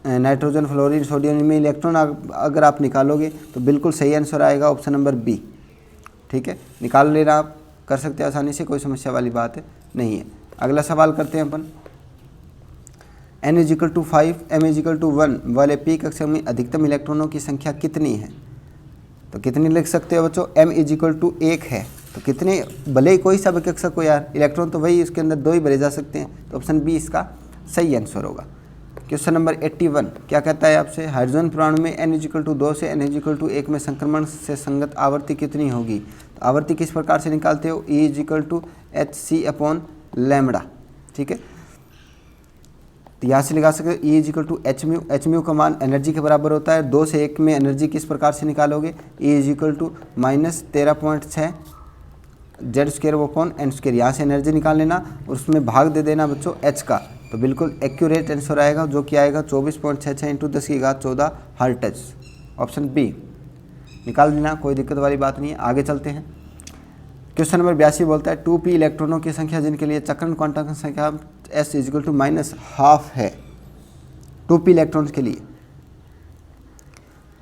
nitrogen fluorine sodium में इलेक्ट्रॉन अगर आप निकालोगे तो बिल्कुल सही आंसर आएगा ऑप्शन नंबर बी, ठीक है। निकाल लेना आप कर सकते हैं आसानी से, कोई समस्या वाली बात नहीं है। अगला सवाल करते हैं अपन, n = 5 m = 1 वाले पी कक्षा में अधिकतम इलेक्ट्रॉनों की संख्या कितनी है। तो कितनी लिख सकते हो बच्चों, m = 1 है तो कितने, भले ही कोई सा भी कक्षा को यार, इलेक्ट्रॉन तो वही, उसके अंदर 2 ही भरे जा सकते हैं, तो ऑप्शन बी इसका सही आंसर होगा। क्वेश्चन नंबर 81 क्या कहता है आपसे, हाइड्रोजन परमाणु में n = 2 से n = 1 में संक्रमण से संगत आवर्ती कितनी होगी। तो आवर्ती किस प्रकार से निकालते हो, E = hc/λ, ठीक है। तो यहाँ से निकाल सकते हो E = hμ, hμ का मान एनर्जी के बराबर होता है। 2 से 1 में एनर्जी किस प्रकार से निकालोगे, E = -13.6 Z²/n², यहाँ से एनर्जी निकाल लेना और उसमें भाग दे देना बच्चों h का, तो बिल्कुल एक्यूरेट आंसर आएगा, जो कि आएगा 24.66 × 10⁻14 हर्ट्ज, ऑप्शन बी। निकाल देना, कोई दिक्कत वाली बात नहीं है। आगे चलते हैं, क्वेश्चन नंबर 82 बोलता है 2p इलेक्ट्रॉनों की संख्या जिनके लिए चक्रण क्वांटम संख्या s = -12 है। 2p इलेक्ट्रॉन्स के लिए,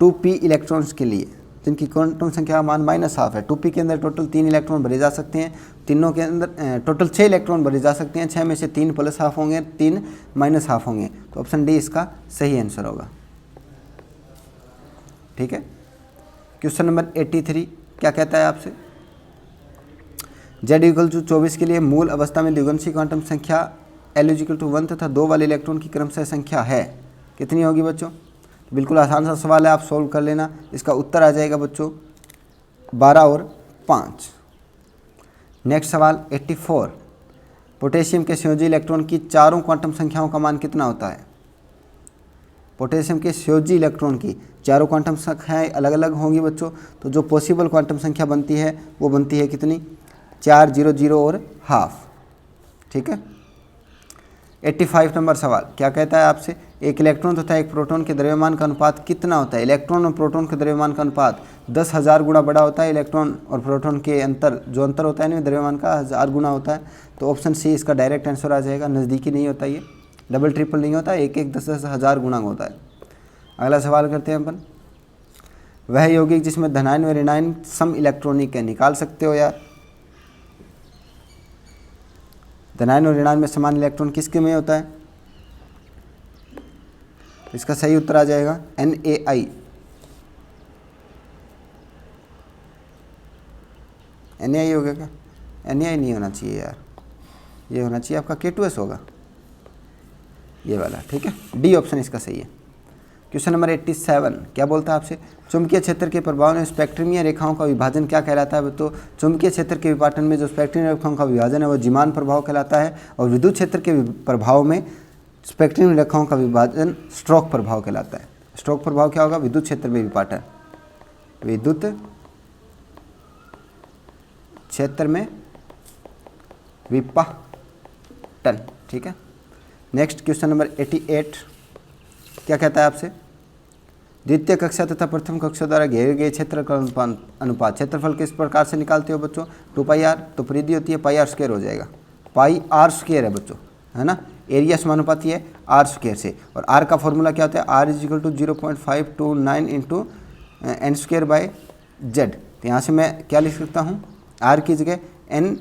2p इलेक्ट्रॉन्स के लिए जिनकी क्वांटम संख्या मान -12 है। 2p के अंदर टोटल 3 इलेक्ट्रॉन भरे जा सकते हैं, तीनों के अंदर टोटल 6 इलेक्ट्रॉन भरे जा सकते हैं। 6 में से 3 +½ होंगे, 3 -½ होंगे, तो ऑप्शन डी इसका सही आंसर होगा, ठीक है। क्वेश्चन नंबर 83 क्या कहता है आपसे, Z = 24 के लिए मूल अवस्था में द्विगंशी क्वांटम संख्या L = 1 तथा 2 वाले इलेक्ट्रॉन की क्रमशः संख्या है, कितनी होगी बच्चों। बिल्कुल आसान सा सवाल है, आप सोल्व कर लेना। इसका उत्तर आ जाएगा बच्चों 12 और 5। नेक्स्ट सवाल 84, पोटेशियम के संयोजी इलेक्ट्रॉन की चारों क्वांटम संख्याओं का मान कितना होता है। पोटेशियम के संयोजी इलेक्ट्रॉन की चारों क्वांटम संख्याएं अलग अलग होंगी बच्चों, तो जो पॉसिबल क्वांटम संख्या बनती है वो बनती है कितनी, 4 0 0 और ½ ठीक है। 85 नंबर सवाल क्या कहता है आपसे, एक इलेक्ट्रॉन तथा एक प्रोटॉन के द्रव्यमान का अनुपात कितना होता है। इलेक्ट्रॉन और प्रोटॉन के द्रव्यमान का अनुपात 10,000 गुना बड़ा होता है। इलेक्ट्रॉन और प्रोटॉन के जो अंतर होता है ना द्रव्यमान का 1000 गुना होता है। तो ऑप्शन सी इसका डायरेक्ट आंसर आ जाएगा। नज़दीकी नहीं होता, ये डबल ट्रिपल नहीं होता, 1 10 10,000 गुना होता है। अगला सवाल करते हैं अपन, वह यौगिक जिसमें धनायन व ऋणायन सम इलेक्ट्रॉनिक है, निकाल सकते हो यार। धनायन और ऋणायन में समान इलेक्ट्रॉन किसके में होता है, इसका सही उत्तर आ जाएगा NaI। NaI हो गया क्या, NaI नहीं होना चाहिए यार, ये होना चाहिए आपका K2S होगा, ये वाला, ठीक है। डी ऑप्शन इसका सही है। क्वेश्चन नंबर 87 क्या बोलता है आपसे, चुंबकीय क्षेत्र के प्रभाव में स्पेक्ट्रमीय रेखाओं का विभाजन क्या कहलाता है। तो चुंबकीय क्षेत्र के विपाटन में जो स्पेक्ट्रमीय रेखाओं का विभाजन है वो जीमान प्रभाव कहलाता है, और विद्युत क्षेत्र के प्रभाव में स्पेक्ट्रमीय रेखाओं का विभाजन स्ट्रोक प्रभाव कहलाता है। स्ट्रोक प्रभाव क्या होगा, विद्युत क्षेत्र में विपाटन, विद्युत क्षेत्र में विपाटन, ठीक है। नेक्स्ट क्वेश्चन नंबर 88 क्या कहता है आपसे, द्वितीय कक्षा तथा प्रथम कक्षा द्वारा घेरे गए क्षेत्र का अनुपात क्षेत्रफल किस प्रकार से निकालते हो बच्चों। 2πr, तो परिधि होती है πr² हो जाएगा, पाई आर स्क्वायर है बच्चों, है ना। एरिया समानुपाती है आर स्क्वायर से, और आर का फॉर्मूला क्या होता है, R is equal to 0.529 into n square by Z. तो यहाँ से मैं क्या लिख सकता हूँ, आर की जगह एन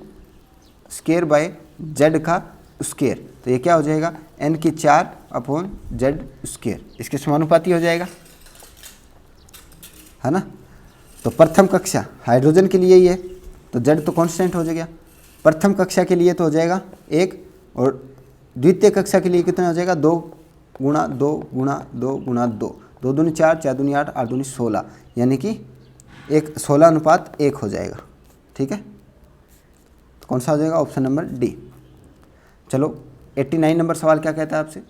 स्क्वायर बाई जेड का स्क्वायर, तो ये क्या हो जाएगा, एन की 4 अपॉन जेड स्क्वायर, इसके समानुपाती हो जाएगा, है ना। तो प्रथम कक्षा हाइड्रोजन के लिए ही है, तो जेड तो कांस्टेंट हो जाएगा। प्रथम कक्षा के लिए तो हो जाएगा 1, और द्वितीय कक्षा के लिए कितना हो जाएगा, 2 गुणा 2 गुणा 2 गुणा 2, 2 दूनी 4, 4 दूनी 8, 8 दूनी 16, यानी कि 16:1 हो जाएगा। ठीक है, तो कौन सा हो जाएगा, ऑप्शन नंबर डी। चलो 89 नंबर सवाल क्या कहता है आपसे,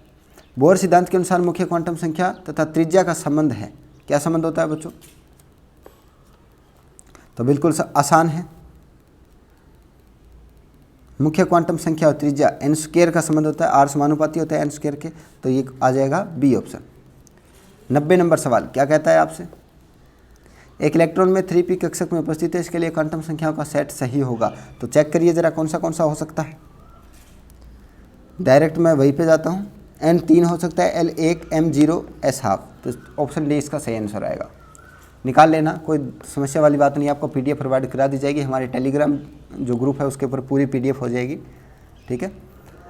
बोर सिद्धांत के अनुसार मुख्य क्वांटम संख्या तथा त्रिज्या का संबंध है। क्या संबंध होता है बच्चों, तो बिल्कुल आसान है, मुख्य क्वांटम संख्या और त्रिज्या एन स्क्वायर का संबंध होता है, आर समानुपाती होता है एन स्क्वायर के, तो ये आ जाएगा बी ऑप्शन। 90 नंबर सवाल क्या कहता है आपसे, एक इलेक्ट्रॉन में 3p कक्षक में उपस्थित है, इसके लिए क्वांटम संख्याओं का सेट सही होगा। तो चेक करिए जरा कौन सा हो सकता है। डायरेक्ट मैं वहीं पे जाता हूँ, n3 हो सकता है, L1 M0 S½ तो ऑप्शन डी इसका सही आंसर आएगा। निकाल लेना, कोई समस्या वाली बात नहीं, आपको PDF प्रोवाइड करा दी जाएगी, हमारे टेलीग्राम जो ग्रुप है उसके ऊपर पूरी PDF हो जाएगी। ठीक है,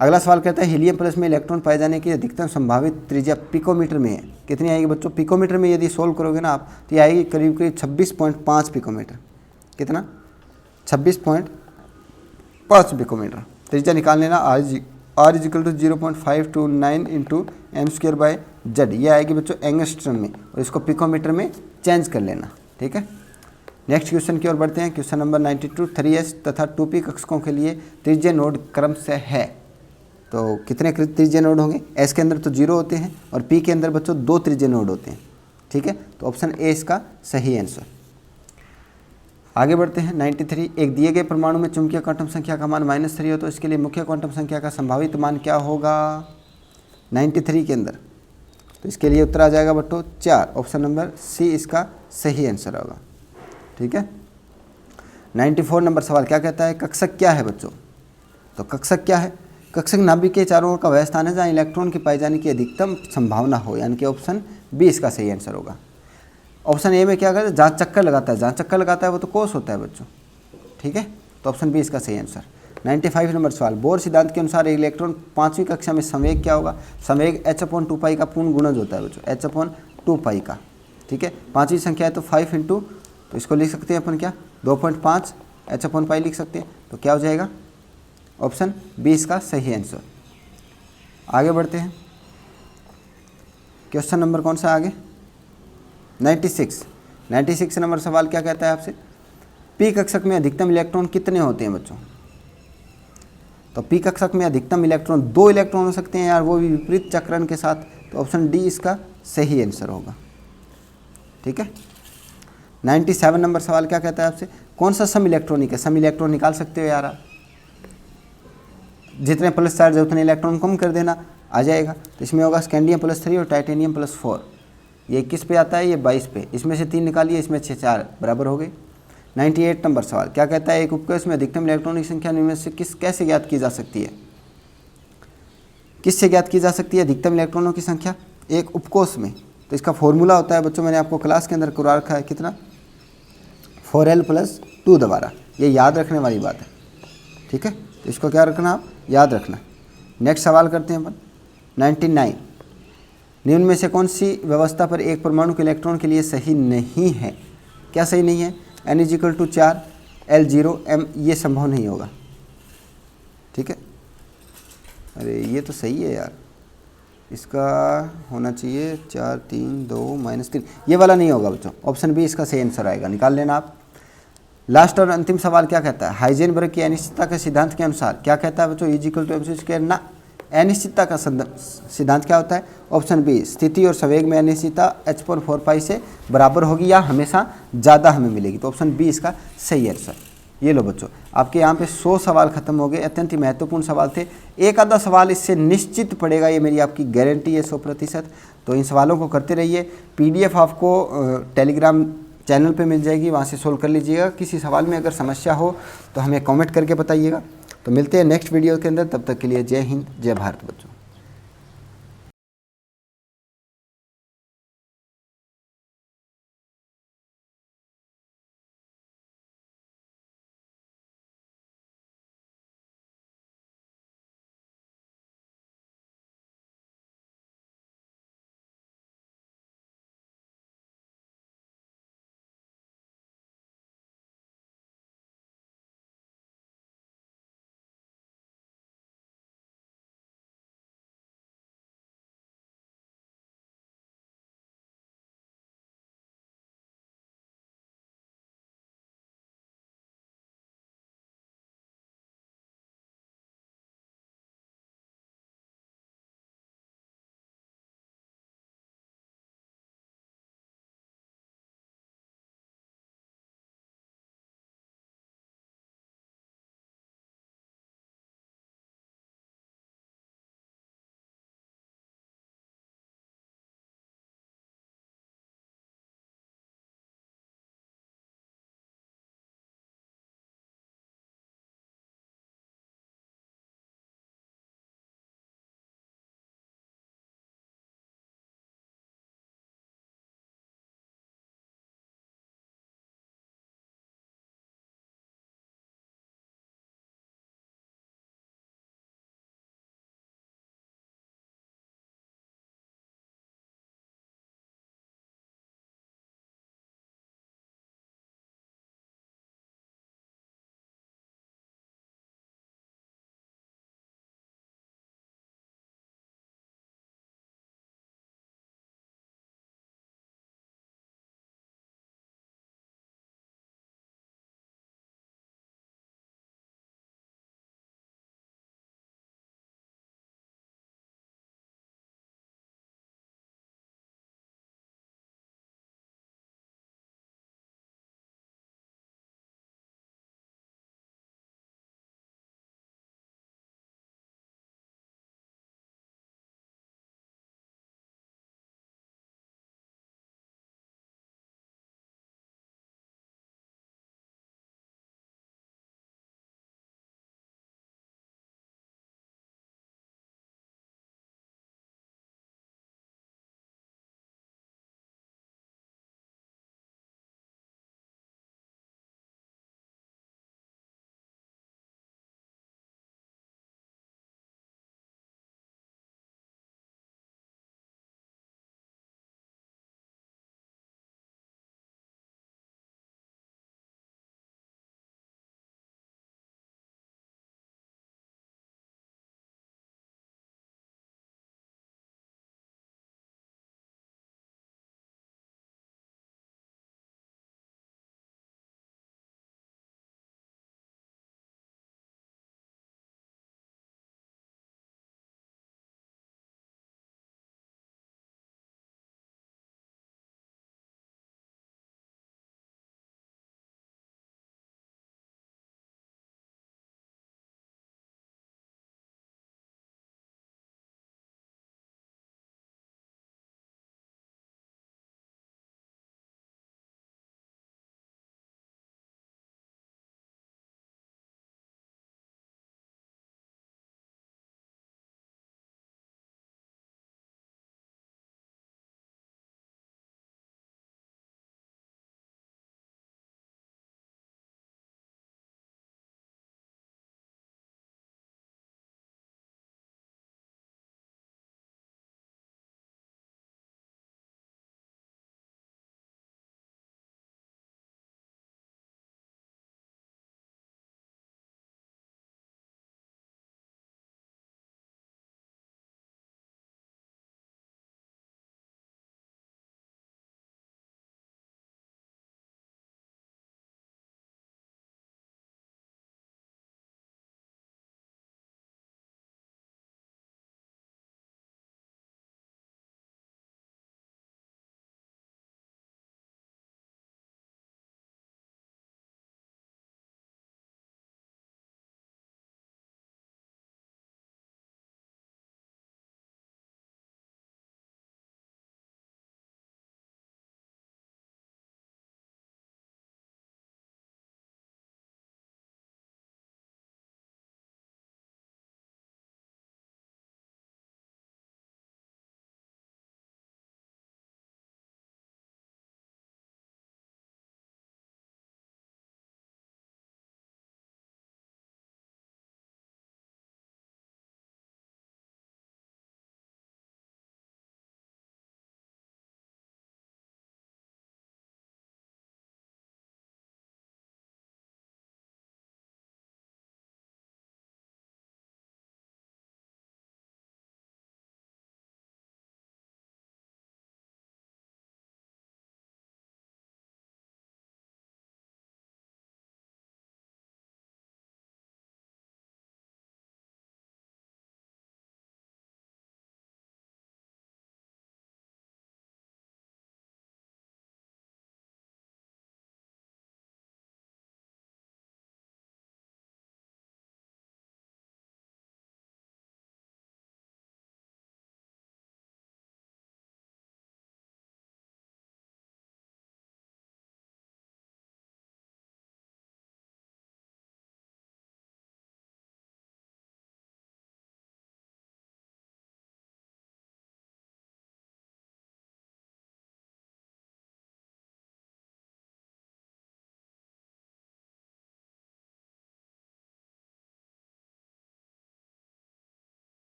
अगला सवाल कहता है हीलियम प्लस में इलेक्ट्रॉन पाए जाने की अधिकतम संभावित त्रिज्या पिकोमीटर में है। कितनी आएगी बच्चों, पिकोमीटर में यदि सोल्व करोगे ना आप, तो ये आएगी करीब करीब 26.5 पिकोमीटर। कितना, 26.5 पिकोमीटर। त्रिज्या निकाल लेना, R is equal to 0.529 into m square by Z, ये आएगी बच्चों एंगस्ट्रम में, और इसको पिकोमीटर में चेंज कर लेना। ठीक है, नेक्स्ट क्वेश्चन की ओर बढ़ते हैं। क्वेश्चन नंबर 92, 3s तथा 2p कक्षकों के लिए त्रिज्य नोड क्रम से है। तो कितने त्रिज्य नोड होंगे, s के अंदर तो 0 होते हैं, और p के अंदर बच्चों 2 त्रिज्य नोड होते हैं। ठीक है, तो ऑप्शन ए इसका सही आंसर। आगे बढ़ते हैं 93, एक दिए गए परमाणु में चुंबकीय क्वांटम संख्या का मान -3 हो तो इसके लिए मुख्य क्वांटम संख्या का संभावित मान क्या होगा 93 के अंदर। तो इसके लिए उत्तर आ जाएगा बच्चों 4, ऑप्शन नंबर सी इसका सही आंसर होगा। ठीक है, 94 नंबर सवाल क्या कहता है, कक्षक क्या है बच्चों। तो कक्षक क्या है, कक्षक नाभिक के चारों ओर का वह स्थान है जहाँ इलेक्ट्रॉन के पाए जाने की अधिकतम संभावना हो, यानी कि ऑप्शन बी इसका सही आंसर होगा। ऑप्शन ए में क्या करता है, जहाँ चक्कर लगाता है, जहाँ चक्कर लगाता है वो तो कोस होता है बच्चों। ठीक है, तो ऑप्शन बी इसका सही आंसर। 95 नंबर सवाल, बोर सिद्धांत के अनुसार एक इलेक्ट्रॉन 5वीं कक्षा में संवेग क्या होगा। संवेग h/2π का पूर्ण गुणज होता है बच्चों, h/2π का। ठीक है, 5वीं संख्या है तो 5 इंटू, तो इसको लिख सकते हैं अपन क्या 2.5 h/π लिख सकते हैं, तो क्या हो जाएगा ऑप्शन बी इसका सही आंसर। आगे बढ़ते हैं, क्वेश्चन नंबर कौन सा आगे 96 नंबर सवाल क्या कहता है आपसे, पी कक्षक में अधिकतम इलेक्ट्रॉन कितने होते हैं बच्चों। तो पी कक्षक में अधिकतम इलेक्ट्रॉन 2 इलेक्ट्रॉन हो सकते हैं यार, वो भी विपरीत चक्रण के साथ, तो ऑप्शन डी इसका सही आंसर होगा। ठीक है, 97 नंबर सवाल क्या कहता है आपसे, कौन सा सम इलेक्ट्रॉनिक है। सम इलेक्ट्रॉन निकाल सकते हो यार आप, जितने प्लस चार्ज है उतने इलेक्ट्रॉन कम कर देना, आ जाएगा। तो इसमें होगा स्कैंडियम +3 और टाइटेनियम +4, ये 21 पे आता है, ये 22 पे, इसमें से 3 निकालिए, इसमें 6 4 बराबर हो गई। 98 नंबर सवाल क्या कहता है, एक उपकोष में अधिकतम इलेक्ट्रॉनिक संख्या निम्न से कैसे ज्ञात की जा सकती है। किससे ज्ञात की जा सकती है अधिकतम इलेक्ट्रॉनों की संख्या एक उपकोष में। तो इसका फॉर्मूला होता है बच्चों, मैंने आपको क्लास के अंदर करवा रखा है, कितना 4l+2 दोबारा, ये याद रखने वाली बात है। ठीक है, तो इसको क्या रखना, आप याद रखना। नेक्स्ट सवाल करते हैं अपन 99, निम्न में से कौन सी व्यवस्था पर एक परमाणु के इलेक्ट्रॉन के लिए सही नहीं है। क्या सही नहीं है, n = 4 L0 M, ये संभव नहीं होगा। ठीक है, अरे ये तो सही है यार, इसका होना चाहिए 4 3 2 -3, ये वाला नहीं होगा बच्चों, ऑप्शन बी इसका सही आंसर आएगा, निकाल लेना आप। लास्ट और अंतिम सवाल क्या कहता है, हाइजेनबर्ग की अनिश्चितता के सिद्धांत के अनुसार क्या कहता है बच्चों, E = mc²। ना, अनिश्चितता का सिद्धांत क्या होता है, ऑप्शन बी स्थिति और संवेग में अनिश्चितता h/4π से बराबर होगी या हमेशा ज़्यादा हमें मिलेगी, तो ऑप्शन बी इसका सही आंसर। ये लो बच्चों, आपके यहाँ पे 100 सवाल खत्म हो गए, अत्यंत ही महत्वपूर्ण सवाल थे। एक आधा सवाल इससे निश्चित पड़ेगा, ये मेरी आपकी गारंटी है 100%। तो इन सवालों को करते रहिए। PDF आपको टेलीग्राम चैनल पे मिल जाएगी, वहाँ से सोल्व कर लीजिएगा। किसी सवाल में अगर समस्या हो तो हमें कमेंट करके बताइएगा। तो मिलते हैं नेक्स्ट वीडियो के अंदर, तब तक के लिए जय हिंद जय भारत बच्चों।